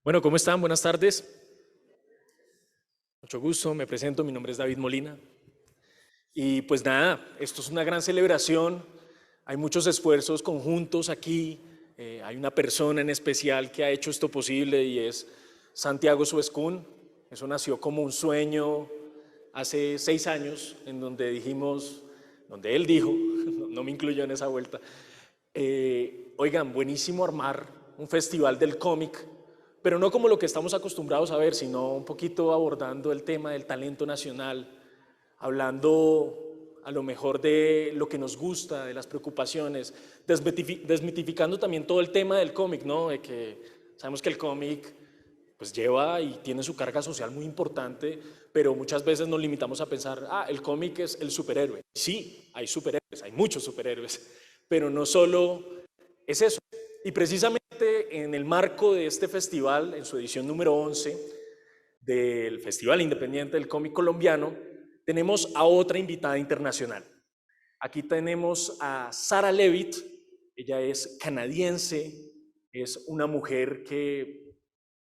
Bueno, ¿cómo están? Buenas tardes. Mucho gusto, me presento, mi nombre es David Molina. Y pues nada, esto es una gran celebración, hay muchos esfuerzos conjuntos aquí, hay una persona en especial que ha hecho esto posible y es Santiago Suescún. Eso nació como un sueño hace 6 años, en donde dijimos, donde él dijo, no me incluyó en esa vuelta, oigan, buenísimo armar un festival del cómic, pero no como lo que estamos acostumbrados a ver, sino un poquito abordando el tema del talento nacional, hablando a lo mejor de lo que nos gusta, de las preocupaciones, desmitificando también todo el tema del cómic, ¿no? De que sabemos que el cómic pues lleva y tiene su carga social muy importante, pero muchas veces nos limitamos a pensar, el cómic es el superhéroe. Sí, hay superhéroes, hay muchos superhéroes, pero no solo es eso. Y precisamente en el marco de este festival, en su edición número 11 del Festival Independiente del Cómic Colombiano, tenemos a otra invitada internacional. Aquí tenemos a Sarah Leavitt. Ella es canadiense, es una mujer que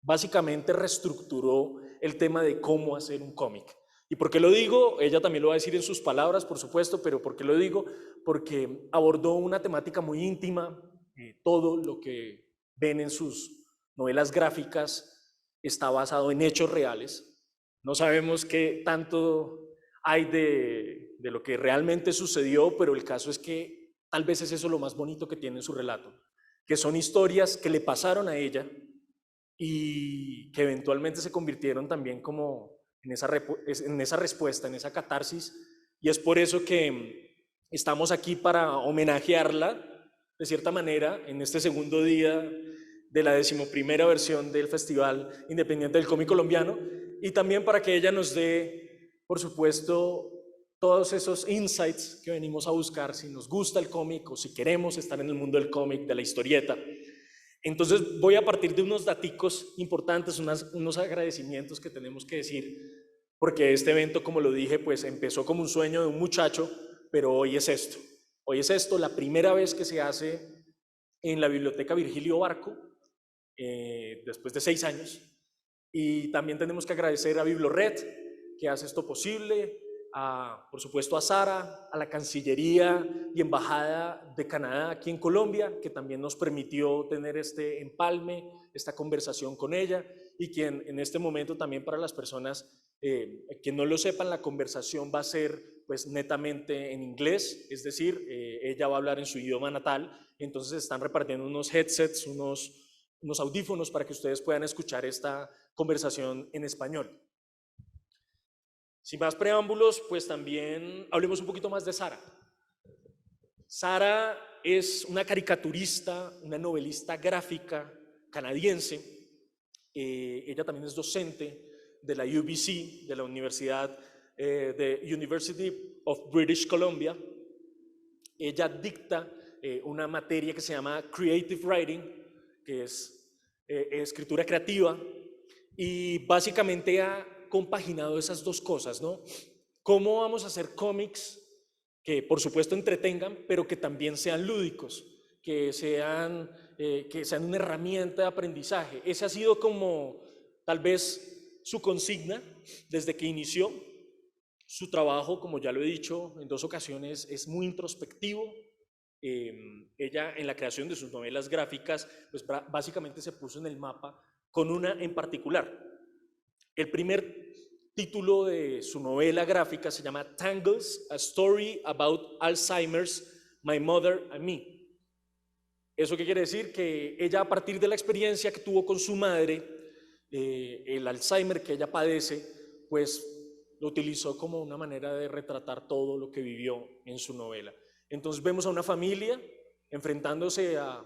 básicamente reestructuró el tema de cómo hacer un cómic. ¿Y por qué lo digo? Ella también lo va a decir en sus palabras, por supuesto, pero ¿por qué lo digo? Porque abordó una temática muy íntima. Todo lo que ven en sus novelas gráficas está basado en hechos reales. No sabemos qué tanto hay de lo que realmente sucedió, pero el caso es que tal vez es eso lo más bonito que tiene en su relato, que son historias que le pasaron a ella y que eventualmente se convirtieron también como en esa respuesta, en esa catarsis, y es por eso que estamos aquí para homenajearla de cierta manera en este segundo día de la 11ª versión del Festival Independiente del Cómic Colombiano, y también para que ella nos dé, por supuesto, todos esos insights que venimos a buscar si nos gusta el cómic o si queremos estar en el mundo del cómic, de la historieta. Entonces voy a partir de unos daticos importantes, unos agradecimientos que tenemos que decir, porque este evento, como lo dije, pues empezó como un sueño de un muchacho, pero hoy es esto. Hoy es esto, la primera vez que se hace en la Biblioteca Virgilio Barco, después de 6 años. Y también tenemos que agradecer a Biblored, que hace esto posible, por supuesto a Sara, a la Cancillería y Embajada de Canadá aquí en Colombia, que también nos permitió tener este empalme, esta conversación con ella, y quien en este momento también para las personas que no lo sepan, la conversación va a ser pues netamente en inglés, es decir, ella va a hablar en su idioma natal, entonces están repartiendo unos headsets, unos audífonos para que ustedes puedan escuchar esta conversación en español. Sin más preámbulos, pues también hablemos un poquito más de Sara. Sara es una caricaturista, una novelista gráfica canadiense. Ella también es docente de la UBC, de la Universidad de University of British Columbia. Ella dicta una materia que se llama Creative Writing, que es escritura creativa, y básicamente ha compaginado esas dos cosas, ¿no? ¿Cómo vamos a hacer cómics que por supuesto entretengan, pero que también sean lúdicos, que sean una herramienta de aprendizaje? Ese ha sido como tal vez su consigna desde que inició. Su trabajo, como ya lo he dicho en 2 ocasiones, es muy introspectivo. Ella en la creación de sus novelas gráficas, pues básicamente se puso en el mapa con una en particular. El primer título de su novela gráfica se llama Tangles, a Story About Alzheimer's, My Mother and Me. ¿Eso qué quiere decir? Que ella, a partir de la experiencia que tuvo con su madre, el Alzheimer que ella padece, pues lo utilizó como una manera de retratar todo lo que vivió en su novela. Entonces vemos a una familia enfrentándose a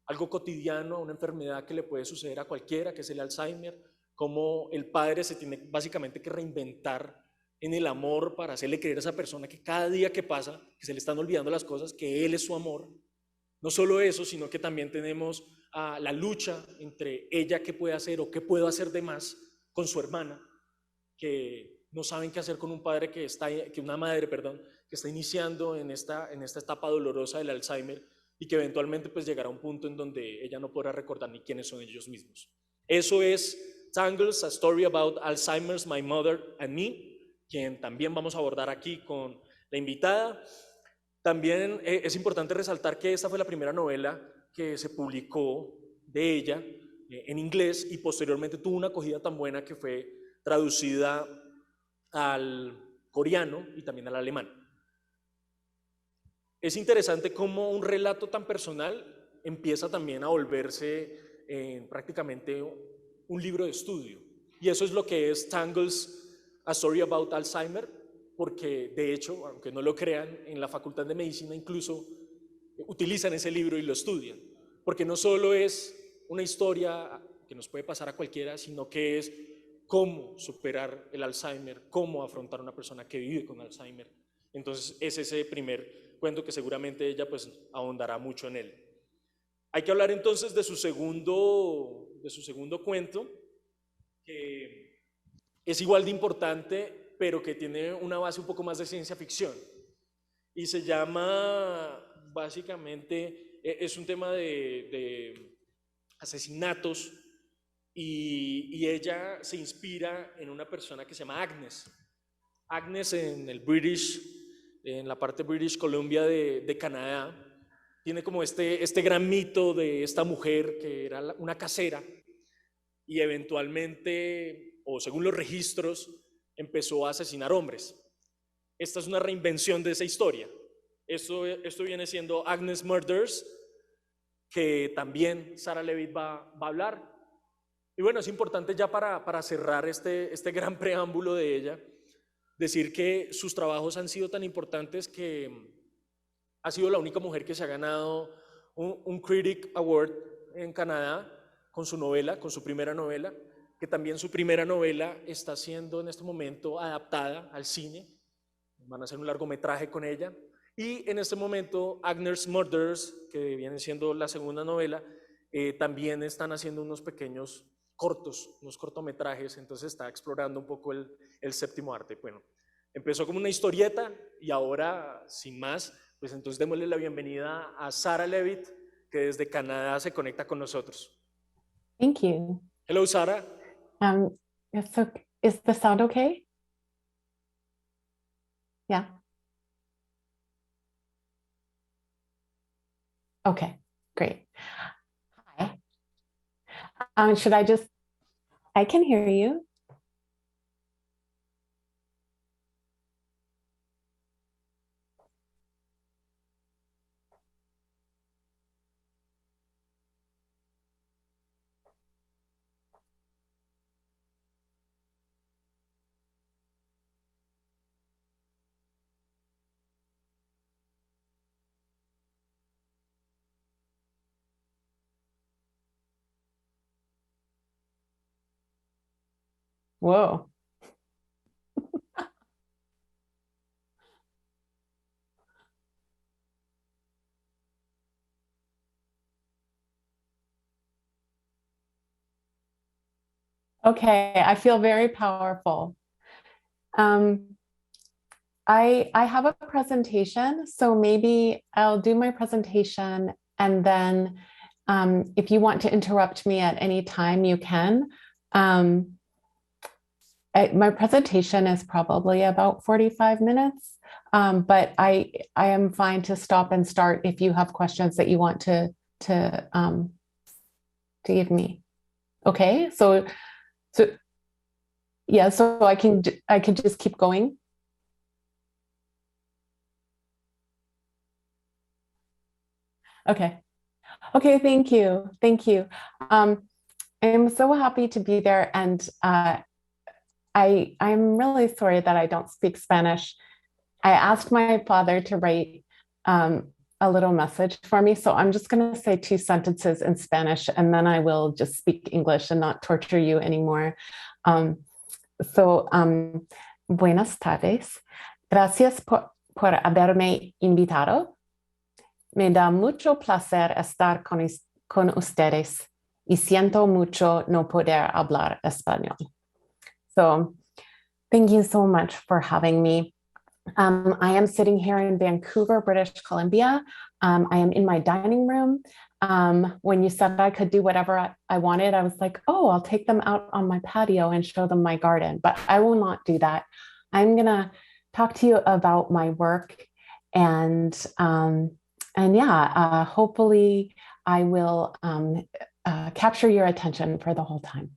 algo cotidiano, a una enfermedad que le puede suceder a cualquiera, que es el Alzheimer, cómo el padre se tiene básicamente que reinventar en el amor para hacerle creer a esa persona que cada día que pasa, que se le están olvidando las cosas, que él es su amor. No solo eso, sino que también tenemos la lucha entre ella qué puede hacer o qué puedo hacer de más con su hermana, que no saben qué hacer con un padre una madre, perdón, que está iniciando en esta etapa dolorosa del Alzheimer y que eventualmente pues llegará a un punto en donde ella no podrá recordar ni quiénes son ellos mismos. Eso es Tangles, A Story About Alzheimer's, My Mother and Me, quien también vamos a abordar aquí con la invitada. También es importante resaltar que esta fue la primera novela que se publicó de ella en inglés y posteriormente tuvo una acogida tan buena que fue traducida al coreano y también al alemán. Es interesante cómo un relato tan personal empieza también a volverse prácticamente un libro de estudio. Y eso es lo que es Tangles, A Story About Alzheimer, porque de hecho, aunque no lo crean, en la Facultad de Medicina incluso utilizan ese libro y lo estudian, porque no solo es una historia que nos puede pasar a cualquiera, sino que es cómo superar el Alzheimer, cómo afrontar a una persona que vive con Alzheimer. Entonces es ese primer cuento que seguramente ella pues ahondará mucho en él. Hay que hablar entonces de su segundo cuento, que es igual de importante, pero que tiene una base un poco más de ciencia ficción. Y se llama, básicamente, es un tema de asesinatos, y ella se inspira en una persona que se llama Agnes. Agnes en la parte British Columbia de Canadá, tiene como este gran mito de esta mujer que era una casera y eventualmente, o según los registros, empezó a asesinar hombres. Esta es una reinvención de esa historia. Esto viene siendo Agnes the Murderess, que también Sarah Leavitt va a hablar. Y bueno, es importante ya para cerrar este gran preámbulo de ella, decir que sus trabajos han sido tan importantes que ha sido la única mujer que se ha ganado un Critic Award en Canadá con su novela, con su primera novela, que también su primera novela está siendo en este momento adaptada al cine. Van a hacer un largometraje con ella. Y en este momento Agnes Murderers, que viene siendo la segunda novela, también están haciendo unos pequeños cortos, unos cortometrajes, entonces está explorando un poco el séptimo arte. Bueno, empezó como una historieta y ahora, sin más, pues entonces démosle la bienvenida a Sarah Leavitt, que desde Canadá se conecta con nosotros. Thank you. Hello, Sarah. So is the sound okay? Yeah. Okay, great. Hi. I can hear you. Whoa. Okay, I feel very powerful. I have a presentation, so maybe I'll do my presentation, and then if you want to interrupt me at any time, you can. My presentation is probably about 45 minutes, but I am fine to stop and start if you have questions that you want to give me. Okay, so yeah, so I can just keep going. Okay, thank you. I'm so happy to be there, and I'm really sorry that I don't speak Spanish. I asked my father to write a little message for me, so I'm just going to say 2 sentences in Spanish, and then I will just speak English and not torture you anymore. Buenas tardes. Gracias por haberme invitado. Me da mucho placer estar con ustedes y siento mucho no poder hablar español. So thank you so much for having me. I am sitting here in Vancouver, British Columbia. I am in my dining room. when you said I could do whatever I wanted, I was like, oh, I'll take them out on my patio and show them my garden, but I will not do that. I'm going to talk to you about my work, and yeah, hopefully I will capture your attention for the whole time.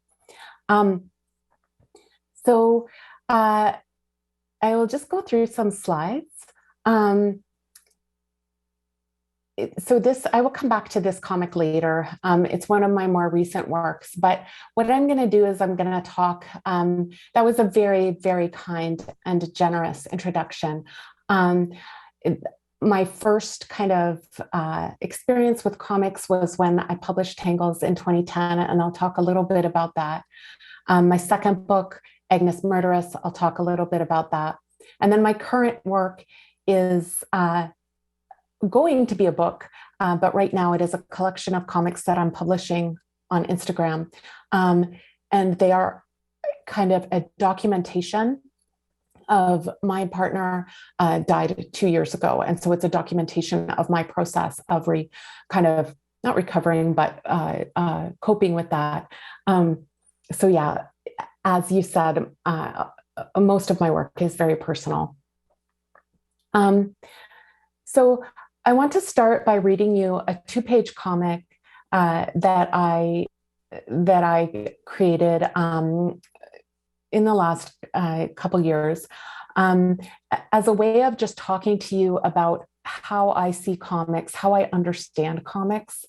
So I will just go through some slides. So this, I will come back to this comic later. It's one of my more recent works, but what I'm going to do is I'm going to talk, that was a very, very kind and generous introduction. My first kind of experience with comics was when I published Tangles in 2010, and I'll talk a little bit about that. My second book, Agnes the Murderess, I'll talk a little bit about that. And then my current work is going to be a book, but right now it is a collection of comics that I'm publishing on Instagram. And they are kind of a documentation of my partner died 2 years ago. And so it's a documentation of my process of kind of not recovering, but coping with that. So yeah, as you said, most of my work is very personal. So I want to start by reading you a 2-page comic that I created in the last couple years as a way of just talking to you about how I see comics, how I understand comics,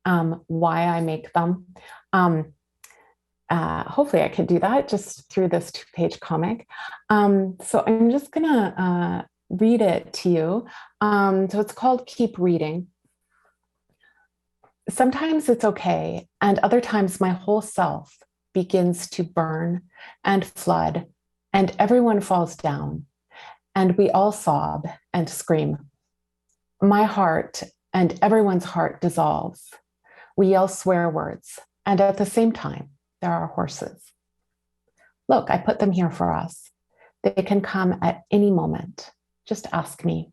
why I make them. Hopefully I can do that just through this 2-page comic. So I'm just gonna read it to you. So it's called Keep Reading. Sometimes it's okay, and other times my whole self begins to burn and flood, and everyone falls down, and we all sob and scream. My heart and everyone's heart dissolves. We yell swear words, and at the same time, there are horses. Look, I put them here for us. They can come at any moment. Just ask me.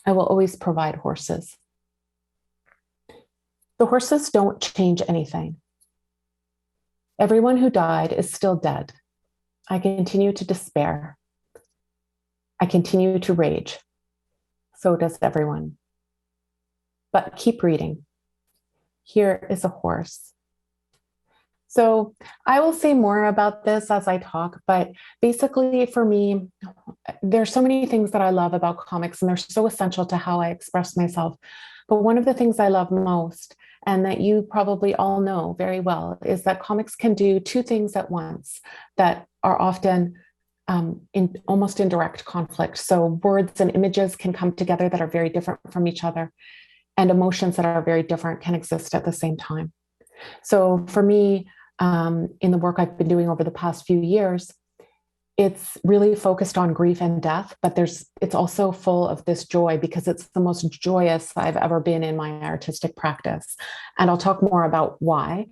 I will always provide horses. The horses don't change anything. Everyone who died is still dead. I continue to despair. I continue to rage. So does everyone. But keep reading. Here is a horse. So I will say more about this as I talk, but basically for me, there's so many things that I love about comics, and they're so essential to how I express myself. But one of the things I love most, and that you probably all know very well, is that comics can do 2 things at once that are often almost in direct conflict. So words and images can come together that are very different from each other, and emotions that are very different can exist at the same time. So for me, in the work I've been doing over the past few years, it's really focused on grief and death, but it's also full of this joy because it's the most joyous I've ever been in my artistic practice. And I'll talk more about why.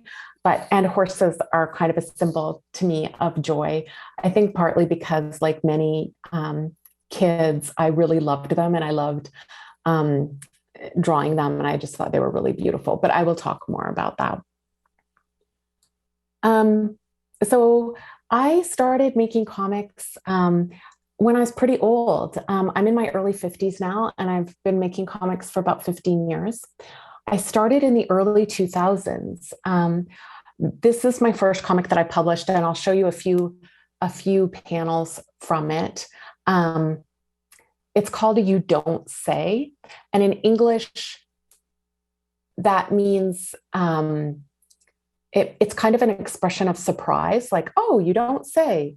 And horses are kind of a symbol to me of joy. I think partly because, like many kids, I really loved them, and I loved drawing them, and I just thought they were really beautiful. But I will talk more about that. So I started making comics when I was pretty old. I'm in my early 50s now, and I've been making comics for about 15 years. I started in the early 2000s. This is my first comic that I published, and I'll show you a few panels from it. It's called You Don't Say, and in English, that means it's kind of an expression of surprise, like, oh, you don't say.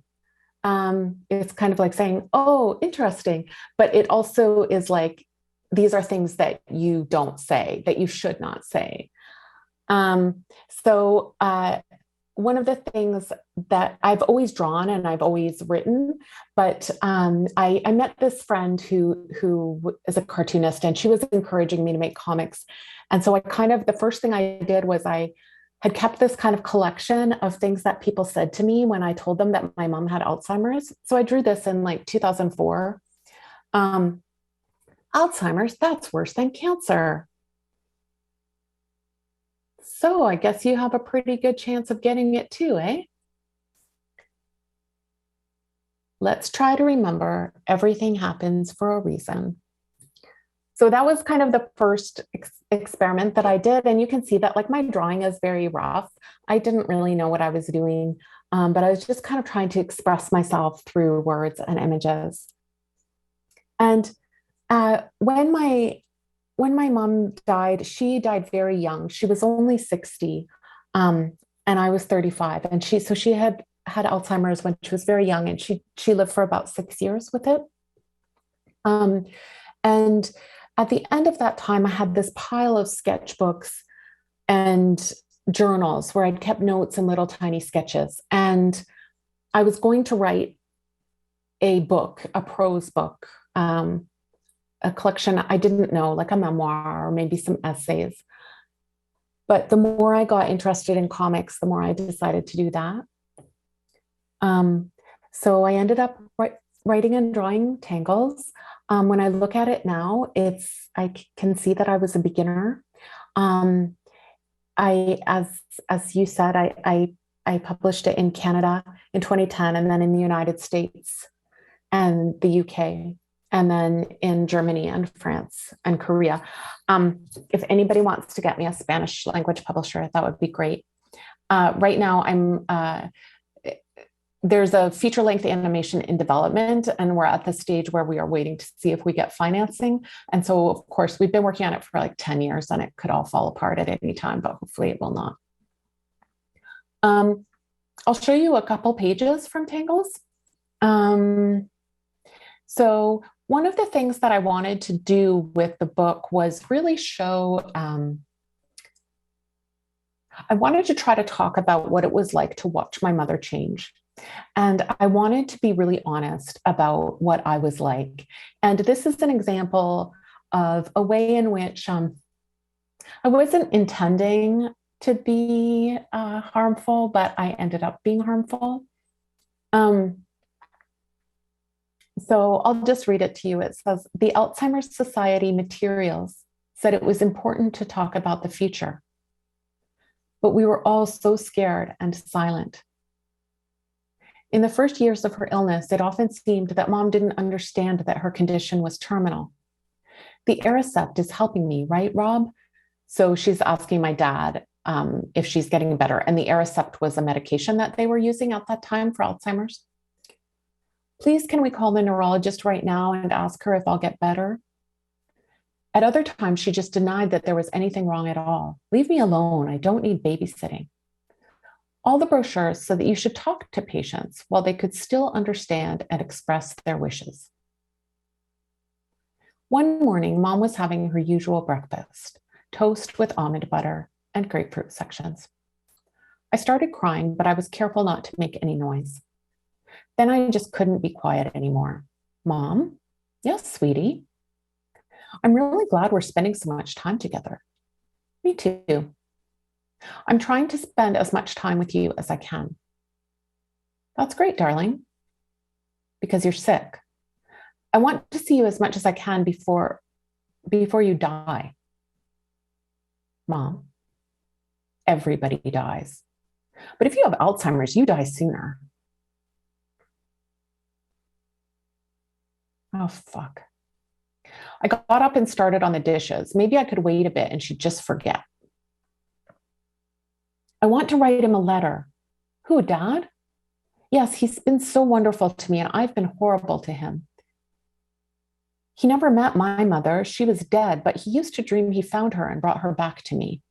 It's kind of like saying, oh, interesting. But it also is like, these are things that you don't say, that you should not say. So one of the things that I've always drawn and I've always written, but I met this friend who is a cartoonist, and she was encouraging me to make comics. And so the first thing I did was I had kept this kind of collection of things that people said to me when I told them that my mom had Alzheimer's. So I drew this in like 2004. Alzheimer's, that's worse than cancer. So I guess you have a pretty good chance of getting it too, eh? Let's try to remember everything happens for a reason. So that was kind of the first experiment that I did. And you can see that like my drawing is very rough. I didn't really know what I was doing, but I was just kind of trying to express myself through words and images. And when my mom died, she died very young. She was only 60, and I was 35. And she had Alzheimer's when she was very young, and she lived for about 6 years with it. And at the end of that time, I had this pile of sketchbooks and journals where I'd kept notes and little tiny sketches. And I was going to write a book, a prose book, a collection, I didn't know, like a memoir or maybe some essays. But the more I got interested in comics, the more I decided to do that. So I ended up writing and drawing Tangles. When I look at it now, I can see that I was a beginner. As you said, I published it in Canada in 2010, and then in the United States and the UK, and then in Germany and France and Korea. If anybody wants to get me a Spanish language publisher, that would be great. Right now, there's a feature-length animation in development, and we're at the stage where we are waiting to see if we get financing. And so, of course, we've been working on it for like 10 years, and it could all fall apart at any time, but hopefully it will not. I'll show you a couple pages from Tangles. So one of the things that I wanted to do with the book was really show, I wanted to try to talk about what it was like to watch my mother change. And I wanted to be really honest about what I was like. And this is an example of a way in which I wasn't intending to be harmful, but I ended up being harmful. So I'll just read it to you. It says, the Alzheimer's Society materials said it was important to talk about the future, but we were all so scared and silent. In the first years of her illness, it often seemed that Mom didn't understand that her condition was terminal. The Aricept is helping me, right, Rob? So she's asking my dad if she's getting better. And the Aricept was a medication that they were using at that time for Alzheimer's. Please, can we call the neurologist right now and ask her if I'll get better? At other times, she just denied that there was anything wrong at all. Leave me alone. I don't need babysitting. All the brochures said that you should talk to patients while they could still understand and express their wishes. One morning, Mom was having her usual breakfast, toast with almond butter and grapefruit sections. I started crying, but I was careful not to make any noise. Then I just couldn't be quiet anymore. Mom? Yes, sweetie. I'm really glad we're spending so much time together. Me too. I'm trying to spend as much time with you as I can. That's great, darling. Because you're sick. I want to see you as much as I can before you die. Mom, everybody dies. But if you have Alzheimer's, you die sooner. Oh, fuck. I got up and started on the dishes. Maybe I could wait a bit and she'd just forget. I want to write him a letter. Who, Dad? Yes, he's been so wonderful to me and I've been horrible to him. He never met my mother. She was dead, but he used to dream he found her and brought her back to me.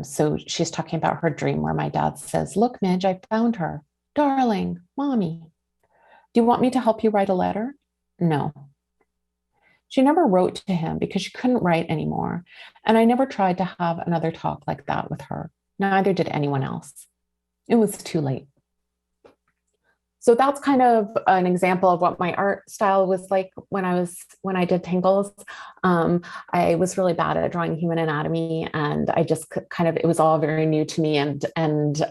So she's talking about her dream where my dad says, look, Midge, I found her. Darling, mommy. Do you want me to help you write a letter? No. She never wrote to him because she couldn't write anymore. And I never tried to have another talk like that with her. Neither did anyone else. It was too late. So that's kind of an example of what my art style was like when I did Tangles. I was really bad at drawing human anatomy, and I just it was all very new to me, and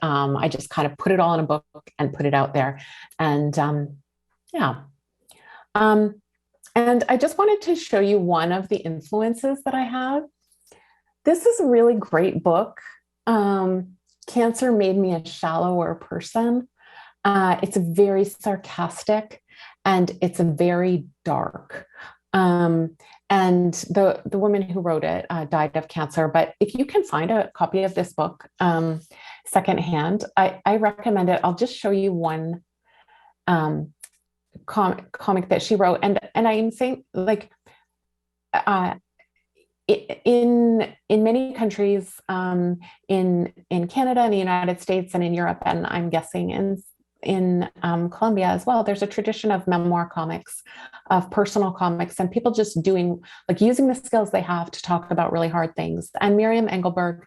I just kind of put it all in a book and put it out there, and yeah. And I just wanted to show you one of the influences that I have. This is a really great book. Cancer Made Me a Shallower Person. It's very sarcastic and it's very dark. And the woman who wrote it died of cancer. But if you can find a copy of this book secondhand, I recommend it. I'll just show you one comic that she wrote. And I'm saying, like, in many countries, in Canada and the United States and in Europe, and I'm guessing in Colombia as well, there's a tradition of memoir comics, of personal comics, and people just doing, like, using the skills they have to talk about really hard things. And Miriam Engelberg,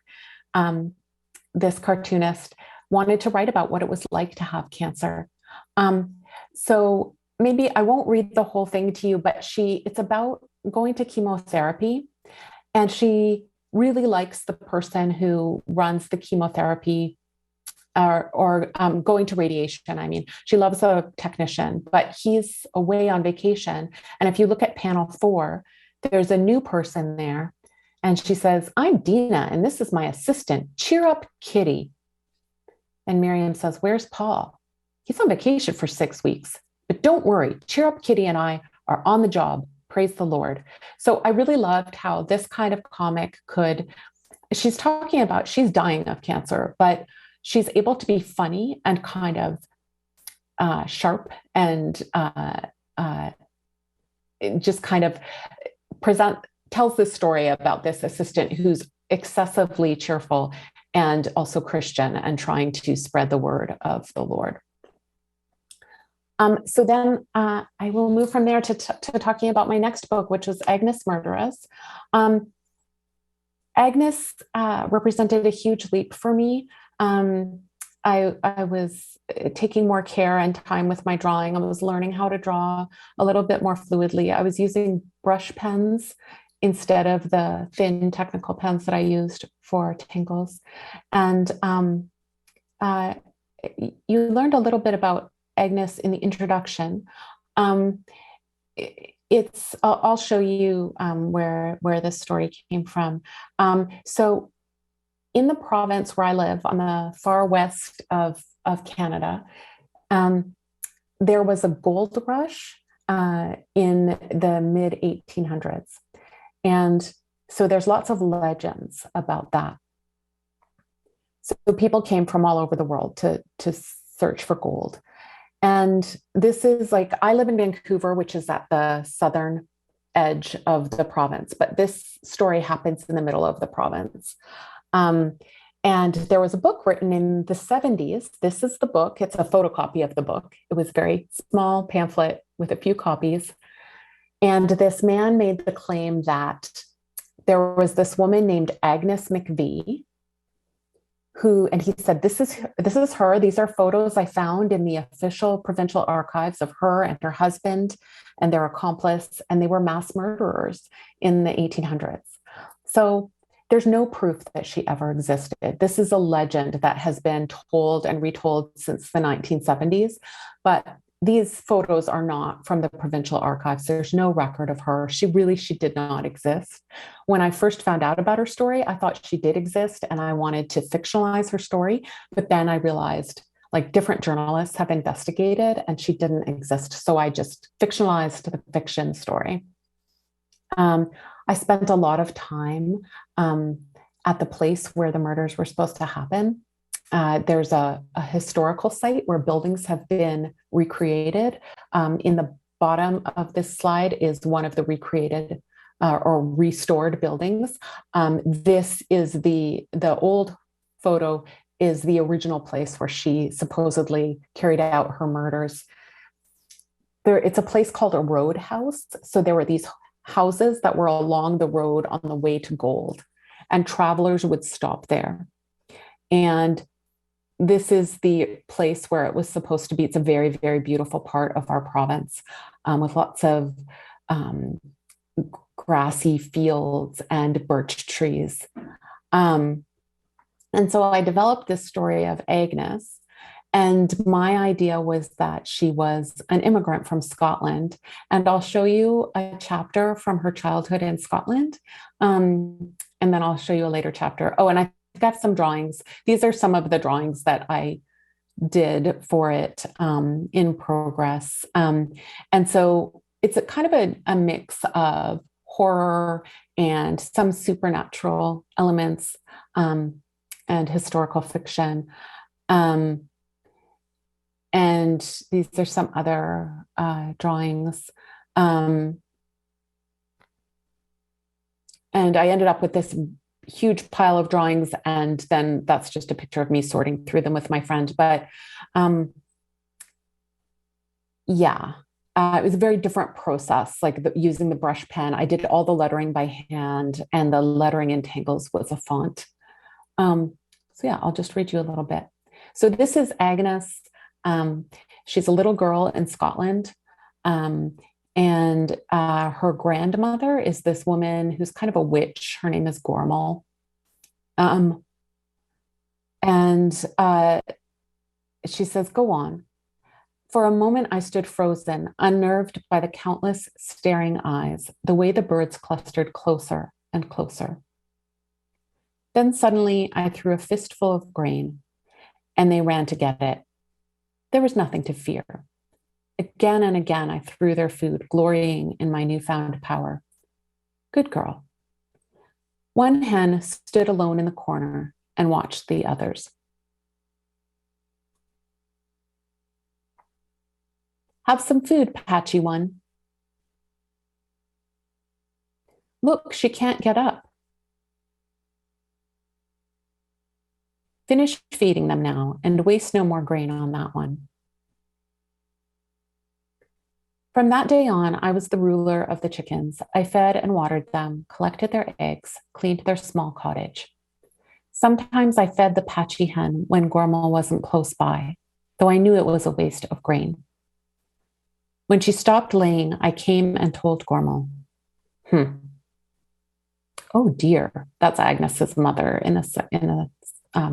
this cartoonist, wanted to write about what it was like to have cancer. So maybe I won't read the whole thing to you, but it's about going to chemotherapy. And she really likes the person who runs the chemotherapy or going to radiation. I mean, she loves a technician, but he's away on vacation. And if you look at panel 4, there's a new person there. And she says, "I'm Dina, and this is my assistant. Cheer up, Kitty." And Miriam says, "Where's Paul? He's on vacation for 6 weeks. But don't worry, Cheer Up, Kitty and I are on the job. Praise the Lord." So I really loved how this kind of comic she's talking about, she's dying of cancer, but she's able to be funny and kind of sharp and just kind of tells this story about this assistant who's excessively cheerful and also Christian and trying to spread the word of the Lord. So then I will move from there to talking about my next book, which was Agnes Murderess. Agnes represented a huge leap for me. I was taking more care and time with my drawing. I was learning how to draw a little bit more fluidly. I was using brush pens instead of the thin technical pens that I used for Tangles. And you learned a little bit about Agnes in the introduction. I'll show you where this story came from. So in the province where I live, on the far west of Canada, there was a gold rush in the mid 1800s. And so there's lots of legends about that. So people came from all over the world to search for gold. And this is like, I live in Vancouver, which is at the southern edge of the province, but this story happens in the middle of the province. And there was a book written in the 70s. This is the book. It's a photocopy of the book. It was a very small pamphlet with a few copies. And this man made the claim that there was this woman named Agnes McVie, and he said, this is her. These are photos I found in the official provincial archives of her and her husband and their accomplice, and they were mass murderers in the 1800s. So there's no proof that she ever existed. This is a legend that has been told and retold since the 1970s, but these photos are not from the provincial archives. There's no record of her. She did not exist. When I first found out about her story, I thought she did exist and I wanted to fictionalize her story. But then I realized, like, different journalists have investigated and she didn't exist. So I just fictionalized the fiction story. I spent a lot of time at the place where the murders were supposed to happen. There's a historical site where buildings have been recreated. In the bottom of this slide is one of the recreated or restored buildings. This is the old photo is the original place where she supposedly carried out her murders. It's a place called a roadhouse. So there were these houses that were along the road on the way to gold, and travelers would stop there. And this is the place where it was supposed to be. It's a very, very beautiful part of our province with lots of grassy fields and birch trees. And so I developed this story of Agnes. And my idea was that she was an immigrant from Scotland. And I'll show you a chapter from her childhood in Scotland. And and then I'll show you a later chapter. Oh, and I got some drawings. These are some of the drawings that I did for it in progress. And so it's a kind of a mix of horror and some supernatural elements and historical fiction. And these are some other drawings. And I ended up with this huge pile of drawings, and then that's just a picture of me sorting through them with my friend. But yeah, it was a very different process, like using the brush pen. I did all the lettering by hand, and the lettering in Tangles was a font. So yeah, I'll just read you a little bit. So this is Agnes. She's a little girl in Scotland. And her grandmother is this woman who's kind of a witch. Her name is Gormal. She says, go on. For a moment, I stood frozen, unnerved by the countless staring eyes, the way the birds clustered closer and closer. Then suddenly, I threw a fistful of grain, and they ran to get it. There was nothing to fear. Again and again, I threw their food, glorying in my newfound power. Good girl. One hen stood alone in the corner and watched the others. Have some food, Patchy One. Look, she can't get up. Finish feeding them now and waste no more grain on that one. From that day on, I was the ruler of the chickens. I fed and watered them, collected their eggs, cleaned their small cottage. Sometimes I fed the patchy hen when Gormal wasn't close by, though I knew it was a waste of grain. When she stopped laying, I came and told Gormal. Oh dear, that's Agnes's mother in the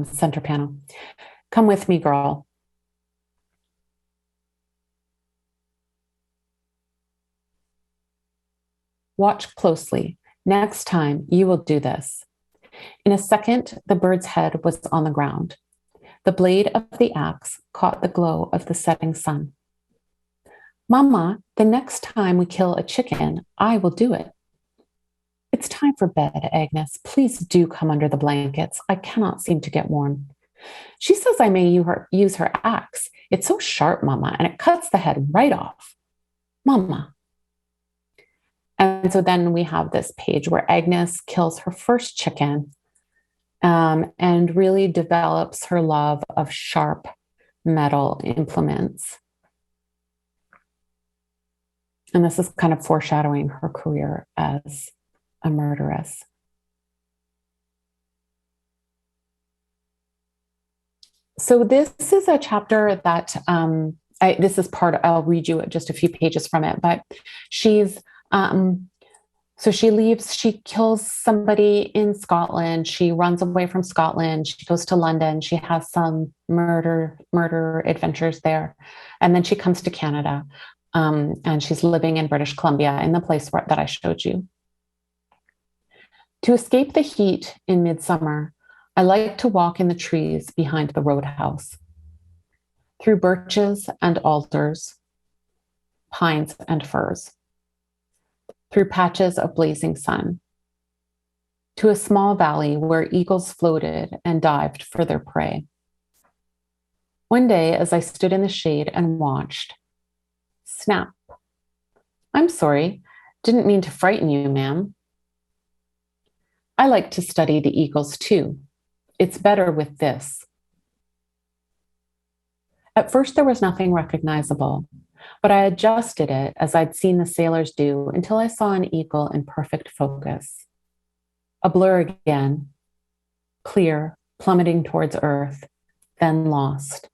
center panel. Come with me, girl. Watch closely. Next time, you will do this. In a second, the bird's head was on the ground. The blade of the axe caught the glow of the setting sun. Mama, the next time we kill a chicken, I will do it. It's time for bed, Agnes. Please do come under the blankets. I cannot seem to get warm. She says I may use her axe. It's so sharp, Mama, and it cuts the head right off. Mama. And so then we have this page where Agnes kills her first chicken and really develops her love of sharp metal implements. And this is kind of foreshadowing her career as a murderess. So this is a chapter that this is part, I'll read you just a few pages from it, but she's, so she leaves, she kills somebody in Scotland. She runs away from Scotland. She goes to London. She has some murder adventures there. And then she comes to Canada. And she's living in British Columbia in the place that I showed you. To escape the heat in midsummer, I like to walk in the trees behind the roadhouse, through birches and alders, pines and firs, through patches of blazing sun, to a small valley where eagles floated and dived for their prey. One day, as I stood in the shade and watched, snap. I'm sorry, didn't mean to frighten you, ma'am. I like to study the eagles too. It's better with this. At first, there was nothing recognizable, but I adjusted it as I'd seen the sailors do until I saw an eagle in perfect focus. A blur again, clear, plummeting towards earth, then lost.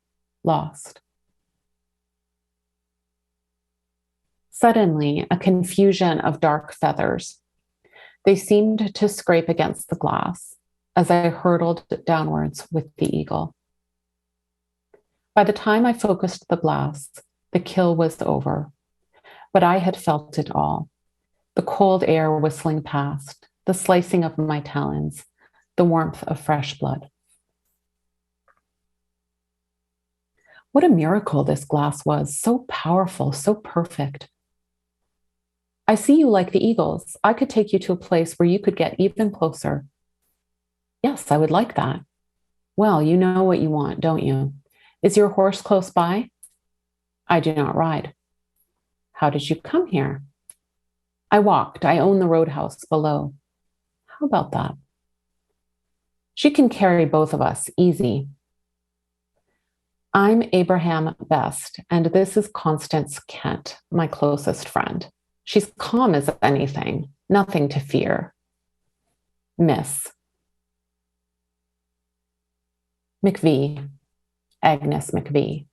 Suddenly, a confusion of dark feathers. They seemed to scrape against the glass as I hurtled downwards with the eagle. By the time I focused the glass, the kill was over, but I had felt it all. The cold air whistling past, the slicing of my talons, the warmth of fresh blood. What a miracle this glass was, so powerful, so perfect. I see you like the eagles. I could take you to a place where you could get even closer. Yes, I would like that. Well, you know what you want, don't you? Is your horse close by? I do not ride. How did you come here? I walked. I own the roadhouse below. How about that? She can carry both of us, easy. I'm Abraham Best, and this is Constance Kent, my closest friend. She's calm as anything, nothing to fear. Miss McVie, Agnes McVie.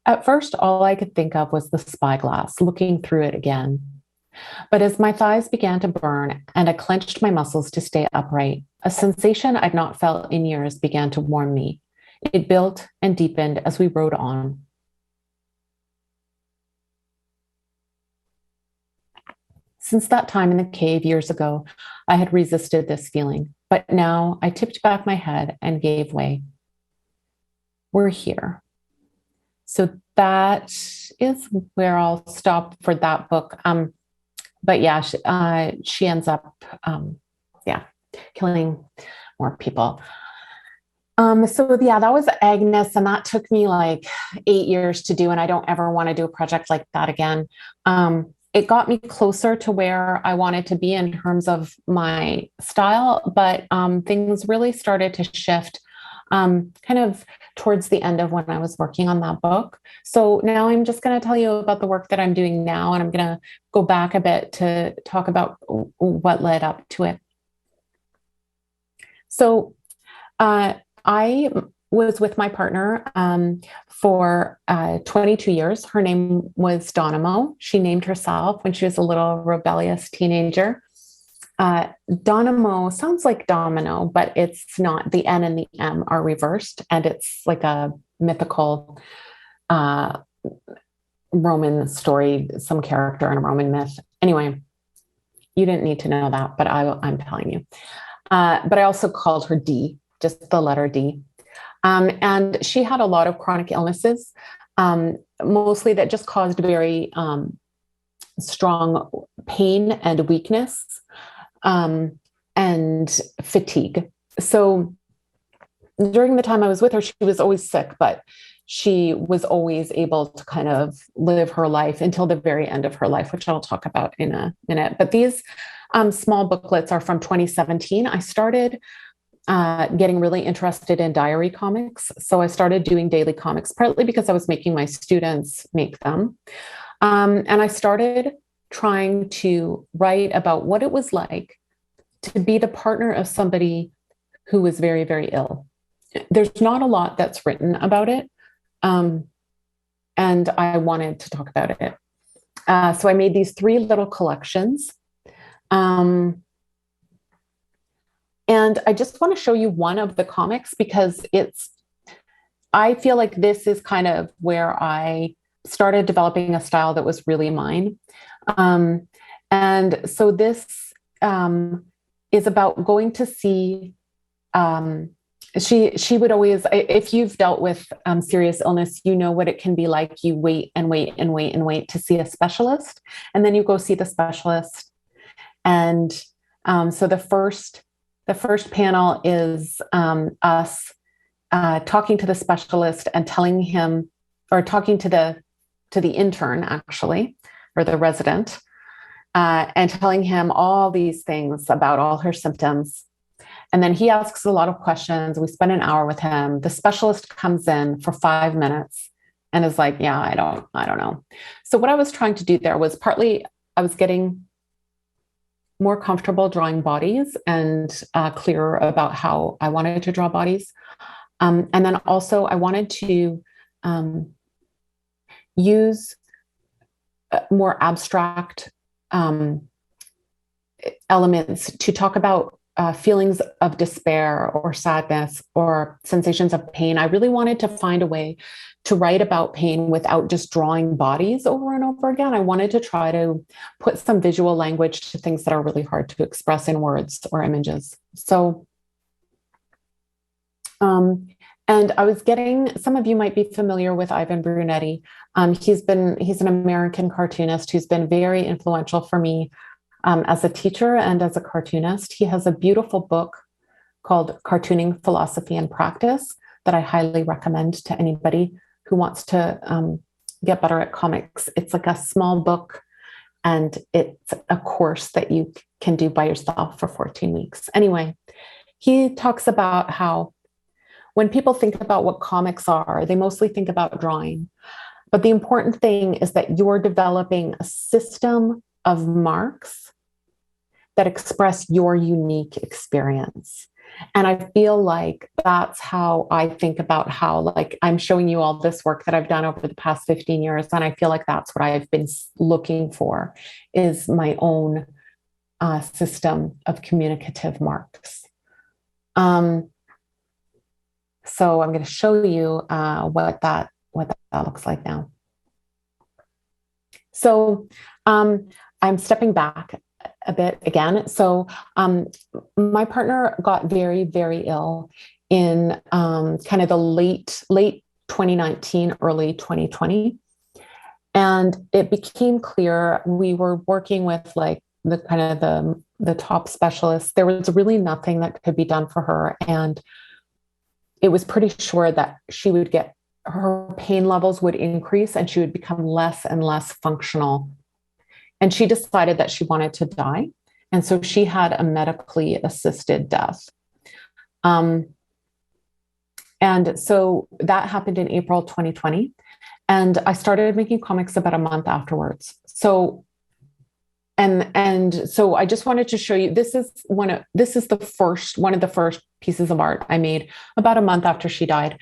At first, all I could think of was the spyglass, looking through it again. But as my thighs began to burn and I clenched my muscles to stay upright, a sensation I'd not felt in years began to warm me. It built and deepened as we rode on. Since that time in the cave years ago, I had resisted this feeling, but now I tipped back my head and gave way. We're here. So that is where I'll stop for that book. But yeah, she ends up, killing more people. So yeah, that was Agnes, and that took me like 8 years to do, and I don't ever want to do a project like that again. It got me closer to where I wanted to be in terms of my style, but things really started to shift kind of towards the end of when I was working on that book. So now I'm just going to tell you about the work that I'm doing now, and I'm going to go back a bit to talk about what led up to it. So I was with my partner for 22 years. Her name was Donamo. She named herself when she was a little rebellious teenager. Donamo sounds like domino, but it's not. The N and the M are reversed, and it's like a mythical Roman story, some character in a Roman myth. Anyway, you didn't need to know that, but I'm telling you. But I also called her D, just the letter D. And she had a lot of chronic illnesses, mostly that just caused very strong pain and weakness and fatigue. So during the time I was with her, she was always sick, but she was always able to kind of live her life until the very end of her life, which I'll talk about in a minute. But these small booklets are from 2017. I started getting really interested in diary comics. So I started doing daily comics, partly because I was making my students make them. And I started trying to write about what it was like to be the partner of somebody who was very, very ill. There's not a lot that's written about it. And I wanted to talk about it. So I made these 3 little collections. And I just want to show you one of the comics because I feel like this is kind of where I started developing a style that was really mine. And so this is about going to see, she would always, if you've dealt with serious illness, you know what it can be like. You wait and wait and wait and wait to see a specialist, and then you go see the specialist. And so the first panel is us talking to the specialist and telling him, or talking to the intern actually, or the resident, and telling him all these things about all her symptoms. And then he asks a lot of questions. We spend an hour with him. The specialist comes in for 5 minutes and is like, yeah, I don't know. So what I was trying to do there was partly I was getting more comfortable drawing bodies and clearer about how I wanted to draw bodies. And then also I wanted to use more abstract elements to talk about feelings of despair or sadness or sensations of pain. I really wanted to find a way to write about pain without just drawing bodies over and over again. I wanted to try to put some visual language to things that are really hard to express in words or images. So, and I was getting, some of you might be familiar with Ivan Brunetti. He's an American cartoonist who's been very influential for me as a teacher and as a cartoonist. He has a beautiful book called Cartooning Philosophy and Practice that I highly recommend to anybody who wants to get better at comics. It's like a small book, and it's a course that you can do by yourself for 14 weeks. Anyway, he talks about how when people think about what comics are, they mostly think about drawing. But the important thing is that you're developing a system of marks that express your unique experience. And I feel like that's how I think about how, like, I'm showing you all this work that I've done over the past 15 years. And I feel like that's what I've been looking for, is my own system of communicative marks. So I'm going to show you what that looks like now. So I'm stepping back a bit again. So my partner got very, very ill in kind of the late 2019, early 2020. And it became clear, we were working with like the kind of the top specialists. There was really nothing that could be done for her. And it was pretty sure that she would her pain levels would increase and she would become less and less functional. And she decided that she wanted to die. And so she had a medically assisted death. And so that happened in April 2020. And I started making comics about a month afterwards. So, and so I just wanted to show you, this is one of the first pieces of art I made about a month after she died.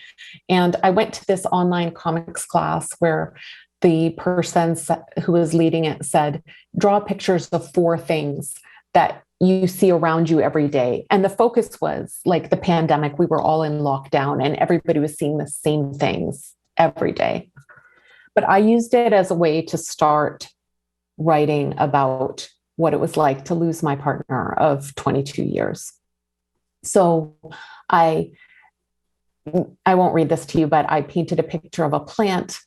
And I went to this online comics class where the person who was leading it said, draw pictures of 4 things that you see around you every day. And the focus was like the pandemic. We were all in lockdown and everybody was seeing the same things every day. But I used it as a way to start writing about what it was like to lose my partner of 22 years. So I won't read this to you, but I painted a picture of a plant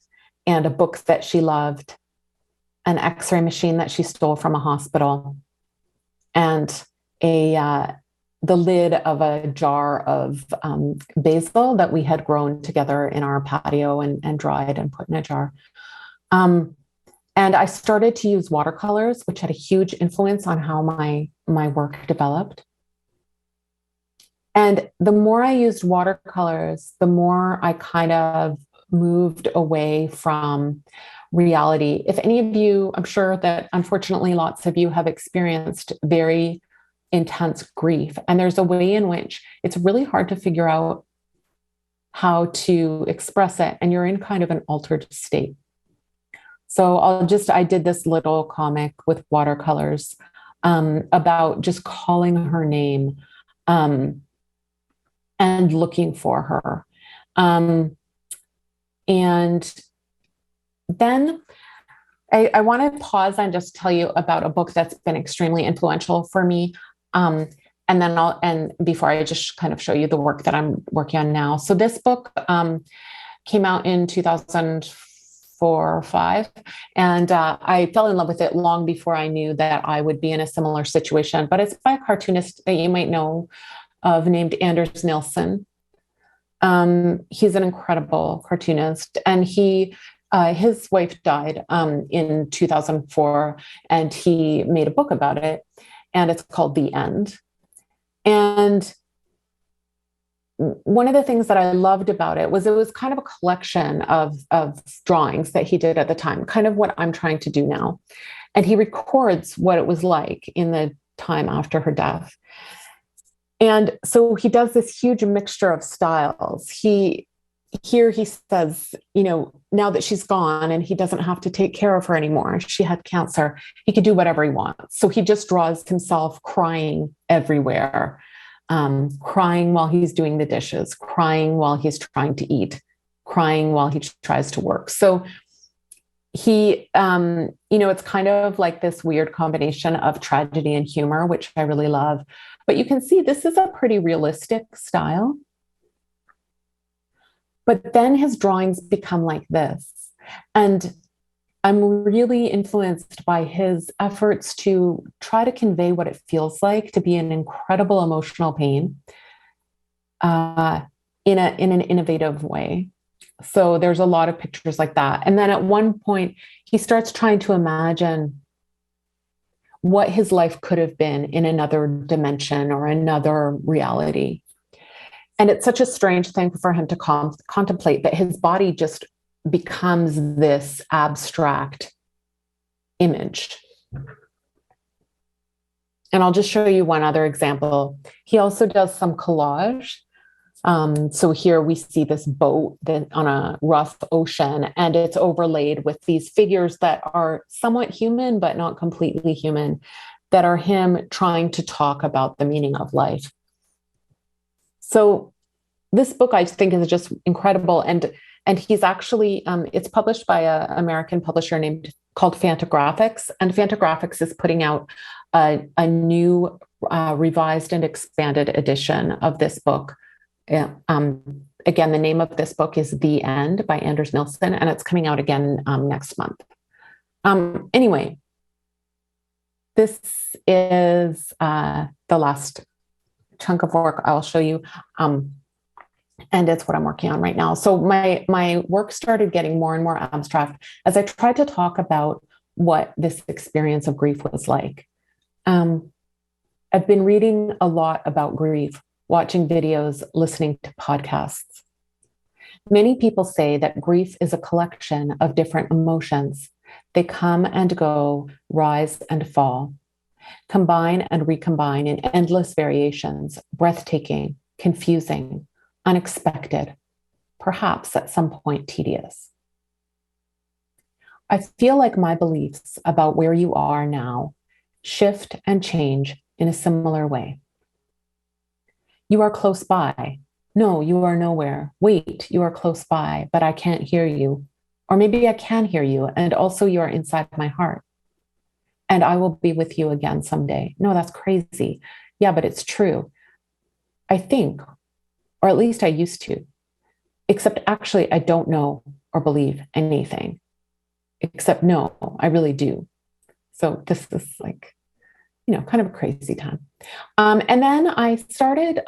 and a book that she loved, an X-ray machine that she stole from a hospital, and the lid of a jar of basil that we had grown together in our patio and dried and put in a jar. And I started to use watercolors, which had a huge influence on how my work developed. And the more I used watercolors, the more I kind of moved away from reality. If any of you, I'm sure that unfortunately lots of you have experienced very intense grief, and there's a way in which it's really hard to figure out how to express it, and you're in kind of an altered state. So I did this little comic with watercolors about just calling her name and looking for her. And then I want to pause and just tell you about a book that's been extremely influential for me. And then before I just kind of show you the work that I'm working on now. So this book came out in 2004 or 5. And I fell in love with it long before I knew that I would be in a similar situation. But it's by a cartoonist that you might know of named Anders Nilsson. He's an incredible cartoonist, and his wife died in 2004, and he made a book about it, and it's called The End. And one of the things that I loved about it was kind of a collection of drawings that he did at the time, kind of what I'm trying to do now. And he records what it was like in the time after her death. And so he does this huge mixture of styles. He says, now that she's gone and he doesn't have to take care of her anymore, she had cancer, he could do whatever he wants. So he just draws himself crying everywhere, crying while he's doing the dishes, crying while he's trying to eat, crying while he tries to work. So he, it's kind of like this weird combination of tragedy and humor, which I really love. But you can see this is a pretty realistic style. But then his drawings become like this. And I'm really influenced by his efforts to try to convey what it feels like to be in incredible emotional pain in an innovative way. So there's a lot of pictures like that. And then at one point, he starts trying to imagine what his life could have been in another dimension or another reality. And it's such a strange thing for him to contemplate that his body just becomes this abstract image. And I'll just show you one other example. He also does some collage. So here we see this boat on a rough ocean, and it's overlaid with these figures that are somewhat human, but not completely human, that are him trying to talk about the meaning of life. So this book, I think, is just incredible. And he's actually, it's published by an American publisher called Fantagraphics. And Fantagraphics is putting out a new revised and expanded edition of this book. Again, the name of this book is The End by Anders Nilsson, and it's coming out again next month. Anyway, this is the last chunk of work I'll show you. And it's what I'm working on right now. So my work started getting more and more abstract as I tried to talk about what this experience of grief was like. I've been reading a lot about grief, watching videos, listening to podcasts. Many people say that grief is a collection of different emotions. They come and go, rise and fall, combine and recombine in endless variations, breathtaking, confusing, unexpected, perhaps at some point tedious. I feel like my beliefs about where you are now shift and change in a similar way. You are close by. No, you are nowhere. Wait, you are close by, but I can't hear you. Or maybe I can hear you, and also you are inside my heart. And I will be with you again someday. No, that's crazy. Yeah, but it's true. I think, or at least I used to, except actually I don't know or believe anything, except no, I really do. So this is like, kind of a crazy time. And then I started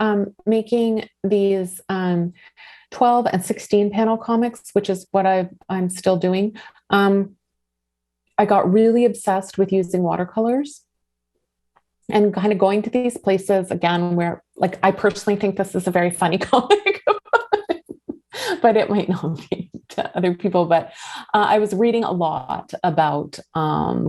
making these 12 and 16 panel comics, which is what I'm still doing. I got really obsessed with using watercolors and kind of going to these places again where, like, I personally think this is a very funny comic, but it might not be to other people. But I was reading a lot about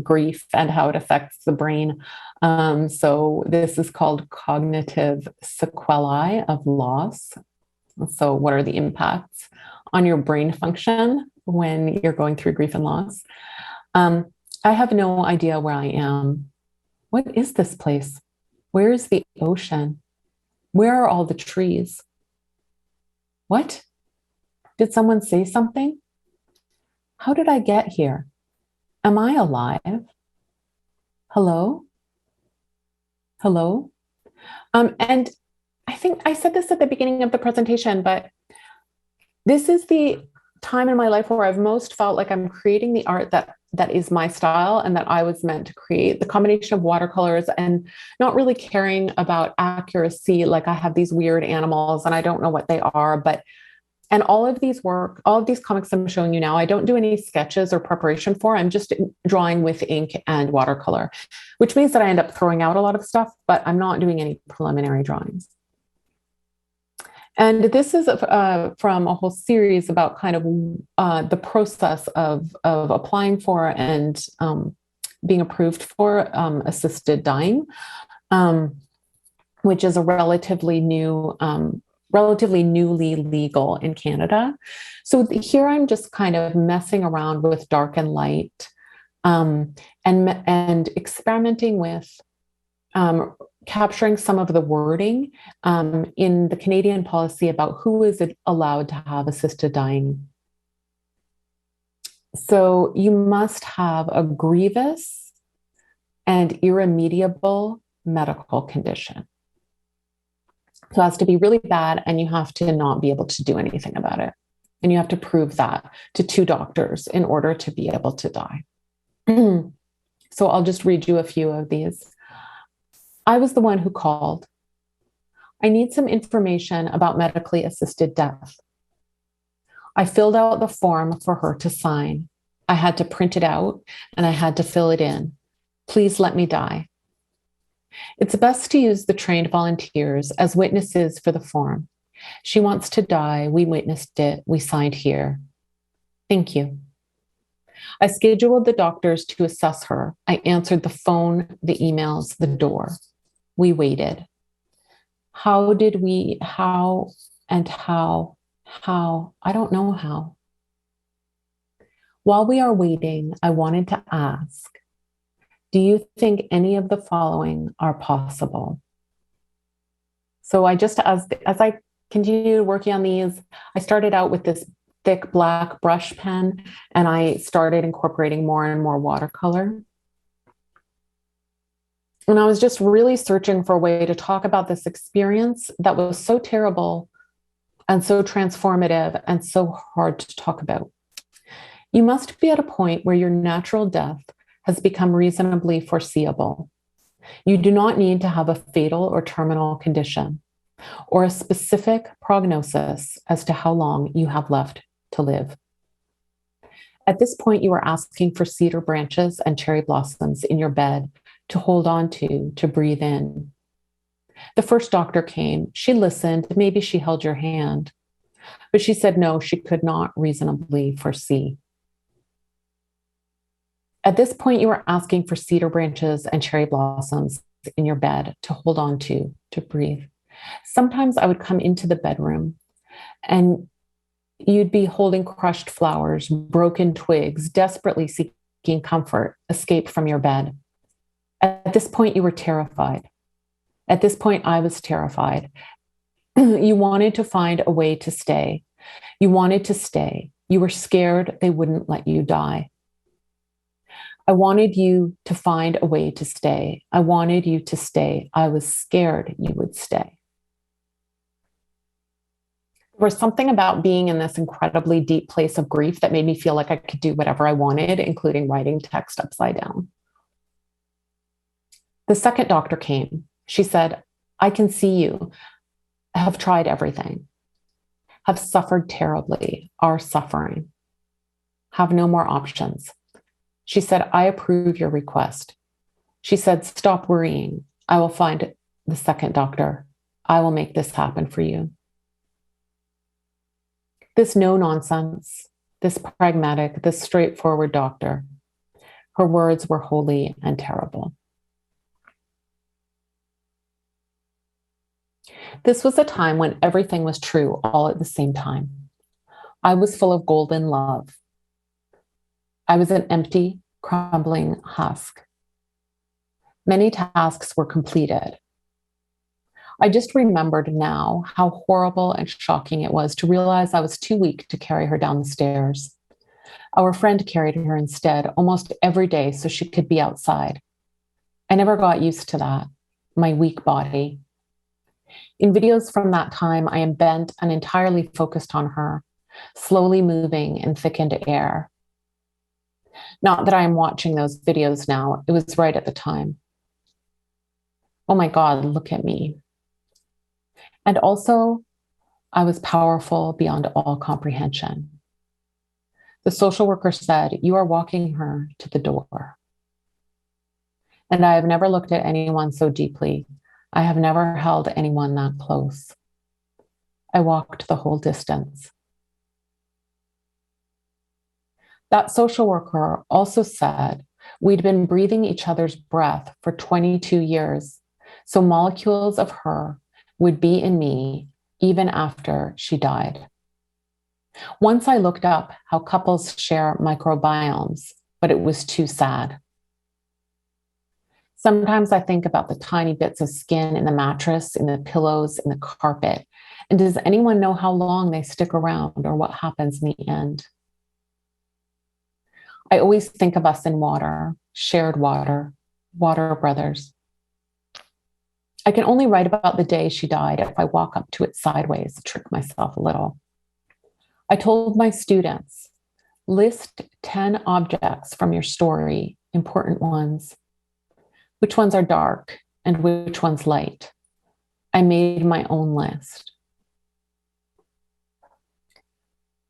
grief and how it affects the brain. So this is called Cognitive Sequelae of Loss. So what are the impacts on your brain function when you're going through grief and loss? I have no idea where I am. What is this place? Where is the ocean? Where are all the trees? What? Did someone say something? How did I get here? Am I alive? Hello? Hello? And I think I said this at the beginning of the presentation, but this is the time in my life where I've most felt like I'm creating the art that is my style and that I was meant to create. The combination of watercolors and not really caring about accuracy. Like, I have these weird animals and I don't know what they are, and all of these comics I'm showing you now, I don't do any sketches or preparation for. I'm just drawing with ink and watercolor, which means that I end up throwing out a lot of stuff, but I'm not doing any preliminary drawings. And this is from a whole series about kind of the process of applying for and being approved for assisted dying, which is a relatively newly legal in Canada. So here I'm just kind of messing around with dark and light and experimenting with capturing some of the wording in the Canadian policy about who is allowed to have assisted dying. So you must have a grievous and irremediable medical condition. So it has to be really bad, and you have to not be able to do anything about it. And you have to prove that to 2 doctors in order to be able to die. So I'll just read you a few of these. I was the one who called. I need some information about medically assisted death. I filled out the form for her to sign. I had to print it out and I had to fill it in. Please let me die. It's best to use the trained volunteers as witnesses for the form. She wants to die. We witnessed it. We signed here. Thank you. I scheduled the doctors to assess her. I answered the phone, the emails, the door. We waited. How? I don't know how. While we are waiting, I wanted to ask, do you think any of the following are possible? So I just, as I continued working on these, I started out with this thick black brush pen, and I started incorporating more and more watercolor. And I was just really searching for a way to talk about this experience that was so terrible and so transformative and so hard to talk about. You must be at a point where your natural death has become reasonably foreseeable. You do not need to have a fatal or terminal condition or a specific prognosis as to how long you have left to live. At this point, you are asking for cedar branches and cherry blossoms in your bed to hold on to breathe in. The first doctor came. She listened. Maybe she held your hand. But she said no, she could not reasonably foresee. At this point, you are asking for cedar branches and cherry blossoms in your bed to hold on to breathe. Sometimes I would come into the bedroom and you'd be holding crushed flowers, broken twigs, desperately seeking comfort, escape from your bed. At this point, you were terrified. At this point, I was terrified. You wanted to find a way to stay. You wanted to stay. You were scared they wouldn't let you die. I wanted you to find a way to stay. I wanted you to stay. I was scared you would stay. There was something about being in this incredibly deep place of grief that made me feel like I could do whatever I wanted, including writing text upside down. The second doctor came. She said, I can see you have tried everything, have suffered terribly, are suffering, have no more options. She said, I approve your request. She said, stop worrying. I will find the second doctor. I will make this happen for you. This no nonsense, this pragmatic, this straightforward doctor, her words were holy and terrible. This was a time when everything was true all at the same time. I was full of golden love. I was an empty, crumbling husk. Many tasks were completed. I just remembered now how horrible and shocking it was to realize I was too weak to carry her down the stairs. Our friend carried her instead almost every day so she could be outside. I never got used to that, my weak body. In videos from that time, I am bent and entirely focused on her, slowly moving in thickened air. Not that I am watching those videos now, it was right at the time. Oh my God, look at me. And also, I was powerful beyond all comprehension. The social worker said, you are walking her to the door. And I have never looked at anyone so deeply. I have never held anyone that close. I walked the whole distance. That social worker also said we'd been breathing each other's breath for 22 years, so molecules of her would be in me even after she died. Once I looked up how couples share microbiomes, but it was too sad. Sometimes I think about the tiny bits of skin in the mattress, in the pillows, in the carpet. And does anyone know how long they stick around or what happens in the end? I always think of us in water, shared water, water brothers. I can only write about the day she died if I walk up to it sideways to trick myself a little. I told my students, list 10 objects from your story, important ones. Which ones are dark and which ones light? I made my own list.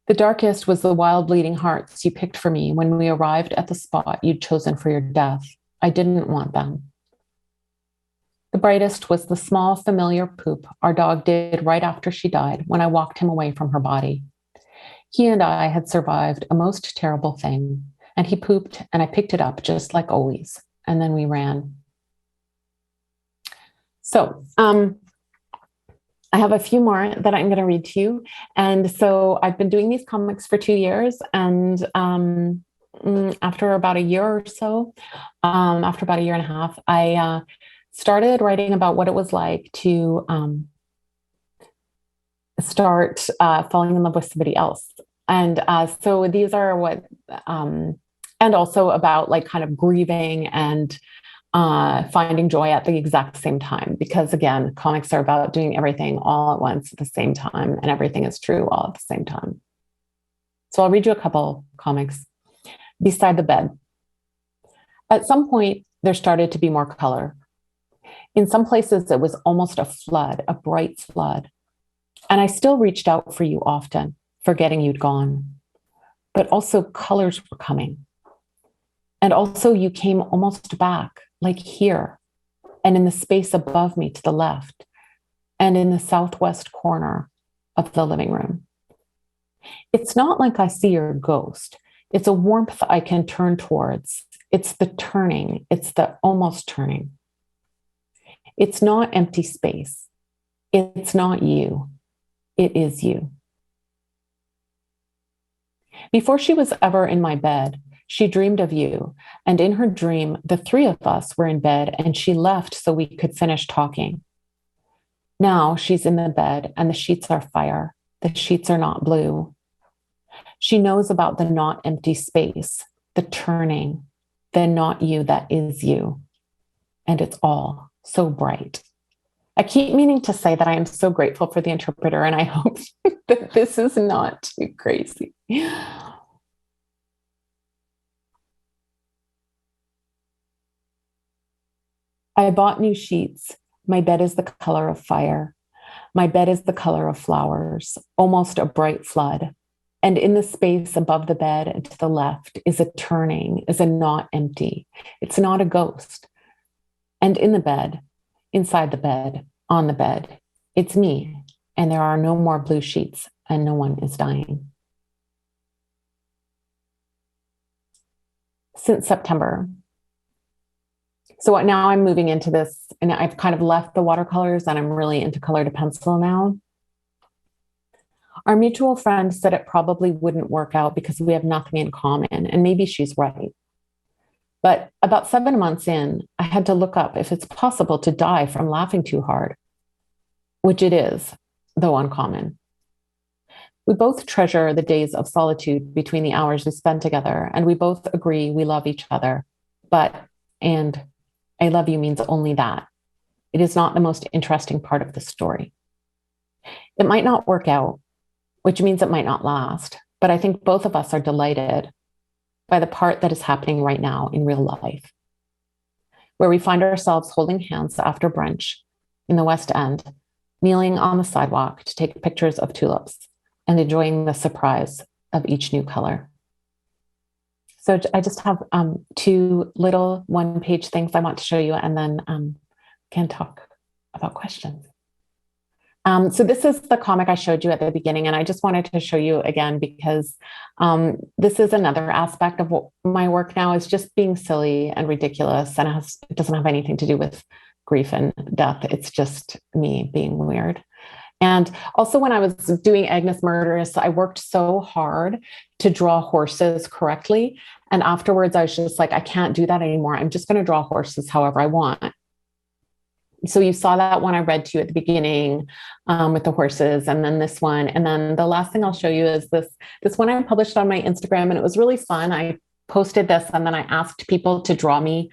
The darkest was the wild bleeding hearts you picked for me when we arrived at the spot you'd chosen for your death. I didn't want them. The brightest was the small familiar poop our dog did right after she died when I walked him away from her body. He and I had survived a most terrible thing, and he pooped and I picked it up just like always, and then we ran. So I have a few more that I'm going to read to you. And so I've been doing these comics for 2 years. And after about a year or so, after about a year and a half, I started writing about what it was like to start falling in love with somebody else. And so these are what, and also about like kind of grieving and finding joy at the exact same time, because again, comics are about doing everything all at once at the same time, and everything is true all at the same time. So I'll read you a couple comics. Beside the bed. At some point, there started to be more color. In some places, it was almost a flood, a bright flood. And I still reached out for you often, forgetting you'd gone. But also colors were coming. And also you came almost back, like here, and in the space above me to the left, and in the southwest corner of the living room. It's not like I see your ghost. It's a warmth I can turn towards. It's the turning. It's the almost turning. It's not empty space. It's not you. It is you. Before she was ever in my bed, she dreamed of you, and in her dream, the three of us were in bed, and she left so we could finish talking. Now she's in the bed, and the sheets are fire. The sheets are not blue. She knows about the not empty space, the turning, the not you that is you. And it's all so bright. I keep meaning to say that I am so grateful for the interpreter, and I hope that this is not too crazy. I bought new sheets. My bed is the color of fire. My bed is the color of flowers, almost a bright flood. And in the space above the bed and to the left is a turning, is a not empty. It's not a ghost. And in the bed, inside the bed, on the bed, it's me. And there are no more blue sheets and no one is dying. Since September. So now I'm moving into this, and I've kind of left the watercolors and I'm really into color to pencil now. Our mutual friend said it probably wouldn't work out because we have nothing in common, and maybe she's right. But about 7 months in, I had to look up if it's possible to die from laughing too hard, which it is, though uncommon. We both treasure the days of solitude between the hours we spend together, and we both agree we love each other. And I love you means only that. It is not the most interesting part of the story. It might not work out, which means it might not last, but I think both of us are delighted by the part that is happening right now in real life, where we find ourselves holding hands after brunch in the West End, kneeling on the sidewalk to take pictures of tulips and enjoying the surprise of each new color. So I just have 2 little 1-page things I want to show you, and then can talk about questions. So this is the comic I showed you at the beginning, and I just wanted to show you again because this is another aspect of my work now, is just being silly and ridiculous, and it doesn't have anything to do with grief and death. It's just me being weird. And also when I was doing Agnes Murderess, I worked so hard to draw horses correctly. And afterwards, I was just like, I can't do that anymore. I'm just going to draw horses however I want. So you saw that one I read to you at the beginning with the horses, and then this one. And then the last thing I'll show you is this one I published on my Instagram, and it was really fun. I posted this, and then I asked people to draw me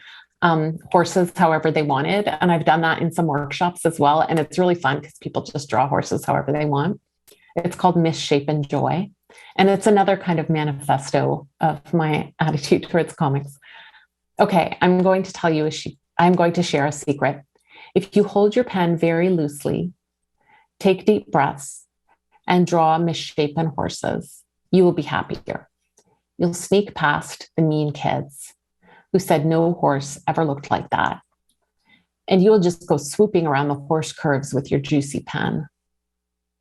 horses however they wanted. And I've done that in some workshops as well. And it's really fun because people just draw horses however they want. It's called Misshapen Joy. And it's another kind of manifesto of my attitude towards comics. Okay, I'm going to share a secret. If you hold your pen very loosely, take deep breaths, and draw misshapen horses, you will be happier. You'll sneak past the mean kids who said no horse ever looked like that. And you will just go swooping around the horse curves with your juicy pen.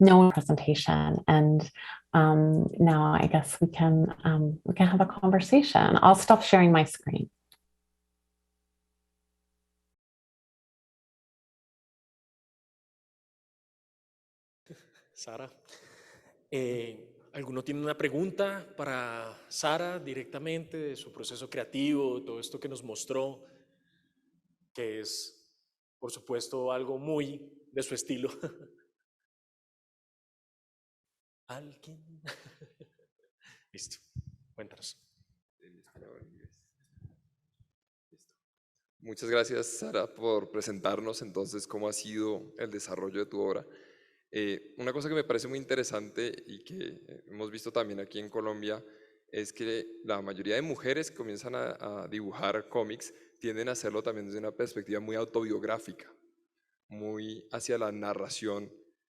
No presentation. And now I guess we can have a conversation. I'll stop sharing my screen. Sara, ¿alguno tiene una pregunta para Sara directamente de su proceso creativo, todo esto que nos mostró, que es, por supuesto, algo muy de su estilo? ¿Alguien? Listo, cuéntanos. Muchas gracias, Sara, por presentarnos entonces cómo ha sido el desarrollo de tu obra. Una cosa que me parece muy interesante y que hemos visto también aquí en Colombia es que la mayoría de mujeres que comienzan a dibujar cómics tienden a hacerlo también desde una perspectiva muy autobiográfica, muy hacia la narración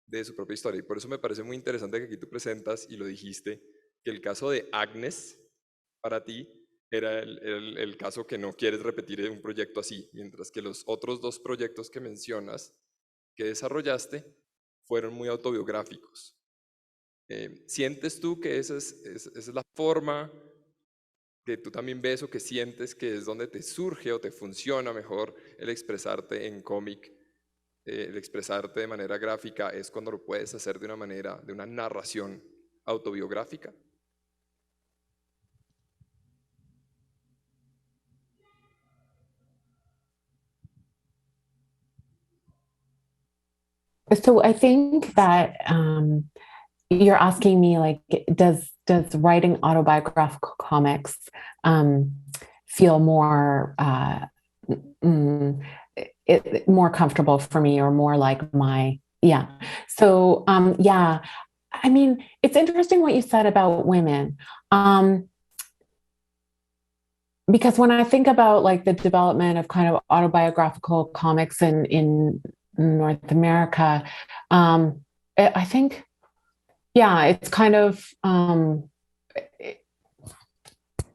de su propia historia. Y por eso me parece muy interesante que aquí tú presentas, y lo dijiste, que el caso de Agnes, para ti, era el caso que no quieres repetir en un proyecto así, mientras que los otros dos proyectos que mencionas, que desarrollaste, fueron muy autobiográficos. ¿Sientes tú que esa es la forma que tú también ves o que sientes que es donde te surge o te funciona mejor el expresarte en cómic, el expresarte de manera gráfica, es cuando lo puedes hacer de una manera, de una narración autobiográfica? So I think that you're asking me, like, does writing autobiographical comics feel more more comfortable for me, or more like my, yeah. So yeah, I mean, it's interesting what you said about women. Because when I think about like the development of kind of autobiographical comics in North America, I think, yeah, it's kind of,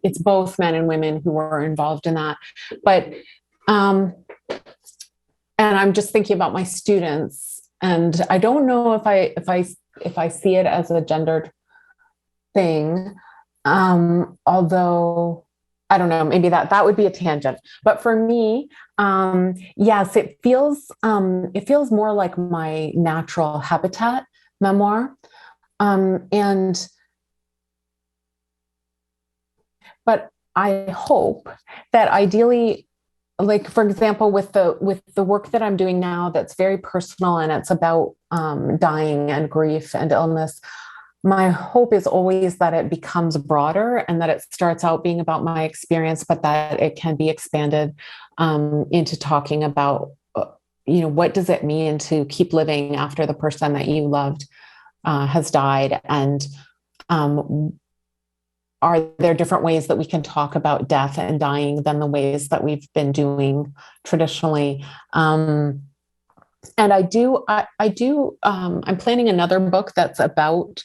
it's both men and women who were involved in that. But, and I'm just thinking about my students, and I don't know if I see it as a gendered thing, although I don't know, maybe that would be a tangent. But for me, yes, it feels more like my natural habitat memoir. But I hope that ideally, like, for example, with the work that I'm doing now, that's very personal, and it's about dying and grief and illness, my hope is always that it becomes broader, and that it starts out being about my experience, but that it can be expanded into talking about, what does it mean to keep living after the person that you loved has died, and are there different ways that we can talk about death and dying than the ways that we've been doing traditionally? And I'm planning another book that's about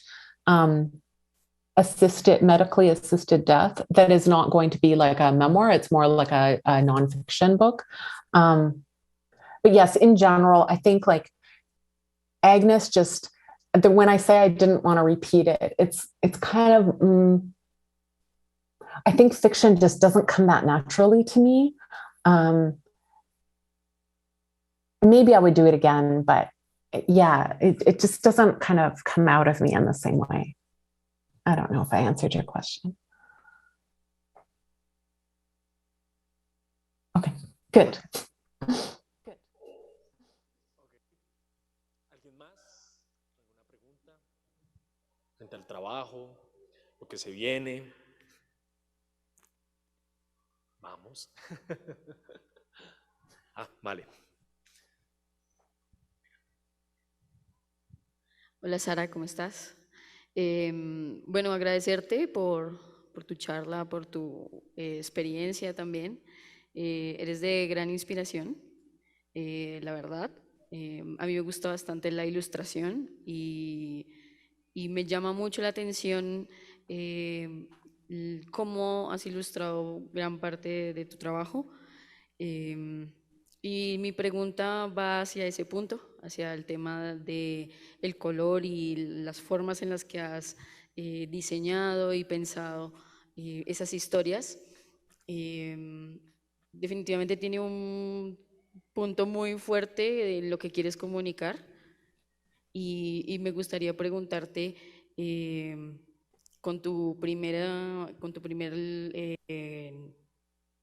medically assisted death, that is not going to be like a memoir. It's more like a nonfiction book. But yes, in general, I think like Agnes, just when I say I didn't want to repeat it, it's kind of, I think fiction just doesn't come that naturally to me. Maybe I would do it again, but yeah, it just doesn't kind of come out of me in the same way. I don't know if I answered your question. Okay, good. ¿Alguien más? ¿Alguna pregunta? Frente al trabajo, lo que se viene. Vamos. Vale. Hola Sara, ¿cómo estás? Bueno, agradecerte por tu charla, por tu experiencia también. Eres de gran inspiración, la verdad. A mí me gusta bastante la ilustración y me llama mucho la atención cómo has ilustrado gran parte de tu trabajo. Y mi pregunta va hacia ese punto, hacia el tema de el color y las formas en las que has diseñado y pensado esas historias. Definitivamente tiene un punto muy fuerte de lo que quieres comunicar y me gustaría preguntarte con tu primer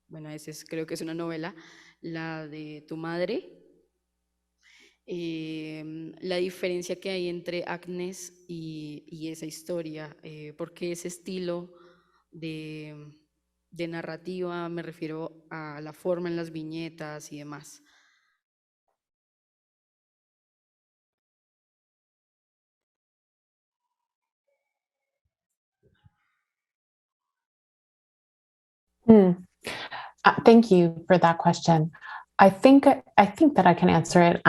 bueno, creo que es una novela, la de tu madre, la diferencia que hay entre Agnes y esa historia, porque ese estilo de, de narrativa, me refiero a la forma en las viñetas y demás. Thank you for that question. I think that I can answer it.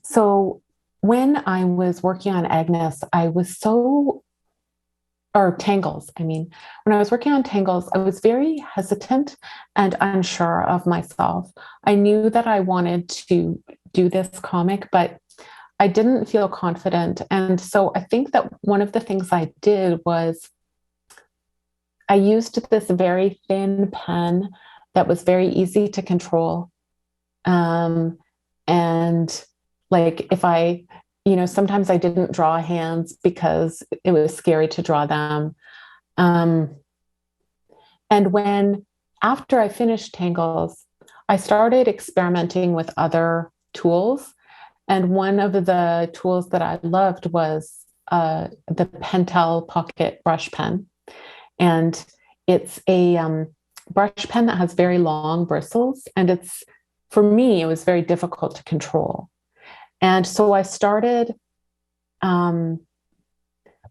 So when I was working on Agnes, or Tangles, I mean, when I was working on Tangles, I was very hesitant and unsure of myself. I knew that I wanted to do this comic, but I didn't feel confident. And so I think that one of the things I did was I used this very thin pen that was very easy to control. And like if sometimes I didn't draw hands because it was scary to draw them. And after I finished Tangles, I started experimenting with other tools. And one of the tools that I loved was the Pentel Pocket brush pen. And it's a brush pen that has very long bristles. And for me, it was very difficult to control. And so I started, when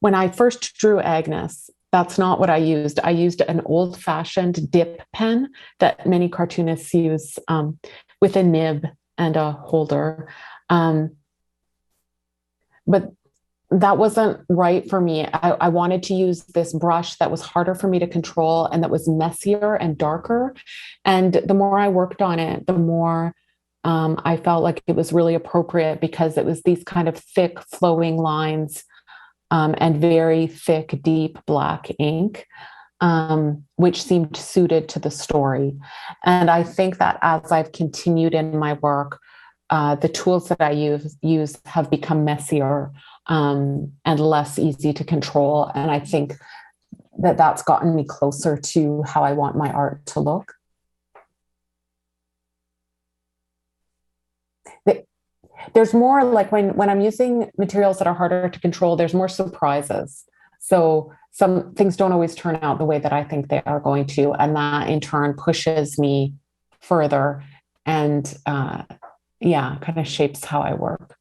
I first drew Agnes, that's not what I used. I used an old-fashioned dip pen that many cartoonists use with a nib and a holder. But that wasn't right for me. I wanted to use this brush that was harder for me to control and that was messier and darker. And the more I worked on it, the more I felt like it was really appropriate because it was these kind of thick flowing lines and very thick, deep black ink, which seemed suited to the story. And I think that as I've continued in my work, the tools that I use have become messier and less easy to control. And I think that that's gotten me closer to how I want my art to look. There's more like when I'm using materials that are harder to control, there's more surprises. So some things don't always turn out the way that I think they are going to. And that in turn pushes me further and kind of shapes how I work.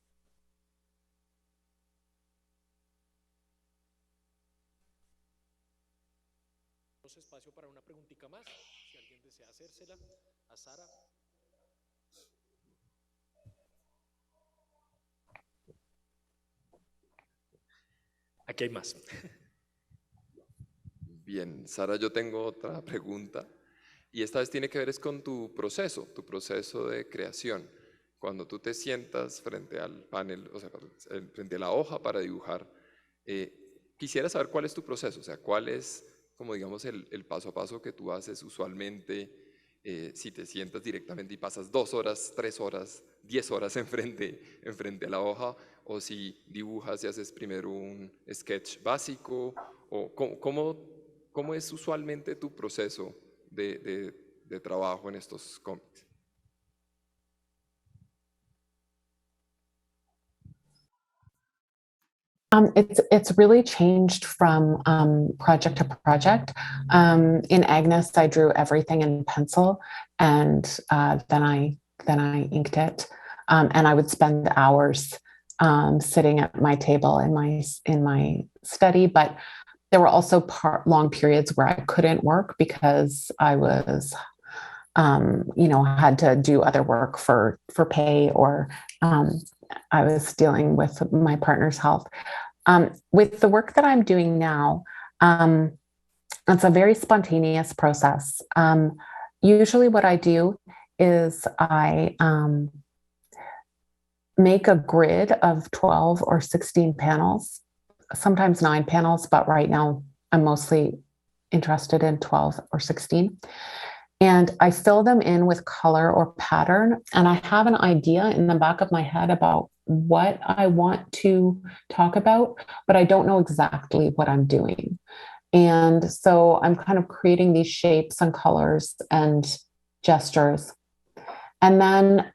Espacio para una preguntita más, si alguien desea hacérsela a Sara. Aquí hay más. Bien, Sara, yo tengo otra pregunta y esta vez tiene que ver es con tu proceso de creación. Cuando tú te sientas frente al panel, o sea, frente a la hoja para dibujar, quisiera saber cuál es tu proceso, o sea, cuál es, como digamos, el paso a paso que tú haces usualmente, si te sientas directamente y pasas 2 horas, 3 horas, 10 horas enfrente a la hoja, o si dibujas y haces primero un sketch básico, o cómo es usualmente tu proceso de trabajo en estos cómics. It's really changed from project to project. In Agnes, I drew everything in pencil, and then I inked it, and I would spend hours sitting at my table in my study. But there were also long periods where I couldn't work because I was, had to do other work for pay, or I was dealing with my partner's health. With the work that I'm doing now, it's a very spontaneous process. Usually what I do is I make a grid of 12 or 16 panels, sometimes 9 panels, but right now I'm mostly interested in 12 or 16. And I fill them in with color or pattern, and I have an idea in the back of my head about what I want to talk about, but I don't know exactly what I'm doing. And so I'm kind of creating these shapes and colors and gestures. And then,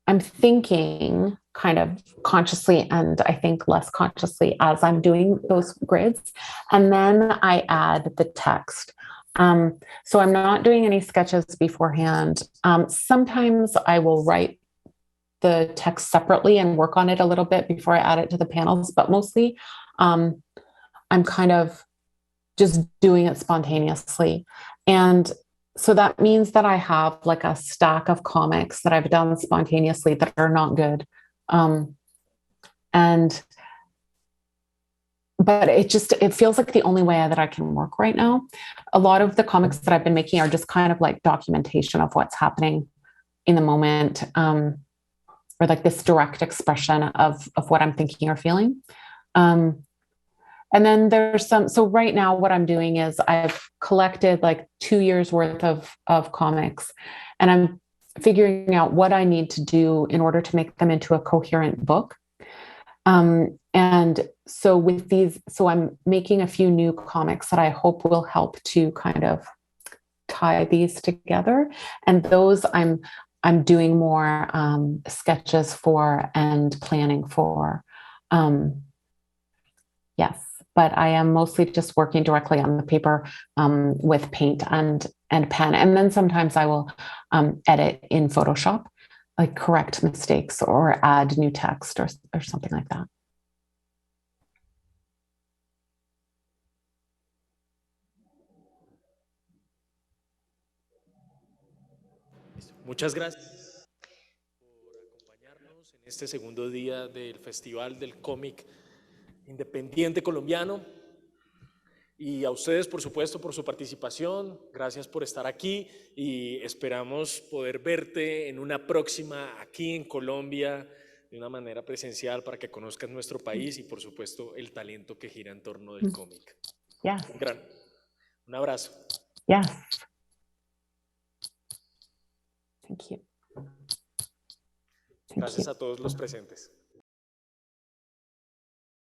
I'm thinking kind of consciously, and I think less consciously as I'm doing those grids. And then I add the text. So I'm not doing any sketches beforehand. Sometimes I will write the text separately and work on it a little bit before I add it to the panels, but mostly I'm kind of just doing it spontaneously. And so that means that I have like a stack of comics that I've done spontaneously that are not good. But it feels like the only way that I can work right now. A lot of the comics that I've been making are just kind of like documentation of what's happening in the moment, or like this direct expression of what I'm thinking or feeling. And then there's so right now what I'm doing is I've collected like 2 years worth of comics, and I'm figuring out what I need to do in order to make them into a coherent book. And so with these, so I'm making a few new comics that I hope will help to kind of tie these together. And those I'm doing more sketches for and planning for. Yes, but I am mostly just working directly on the paper with paint and pen. And then sometimes I will edit in Photoshop, like correct mistakes or add new text or something like that. Muchas gracias por acompañarnos en este segundo día del Festival del Cómic Independiente Colombiano. Y a ustedes, por supuesto, por su participación. Gracias por estar aquí y esperamos poder verte en una próxima aquí en Colombia de una manera presencial para que conozcas nuestro país y, por supuesto, el talento que gira en torno del cómic. Yes. Un abrazo. Yes. Thank you. Gracias a todos los presentes.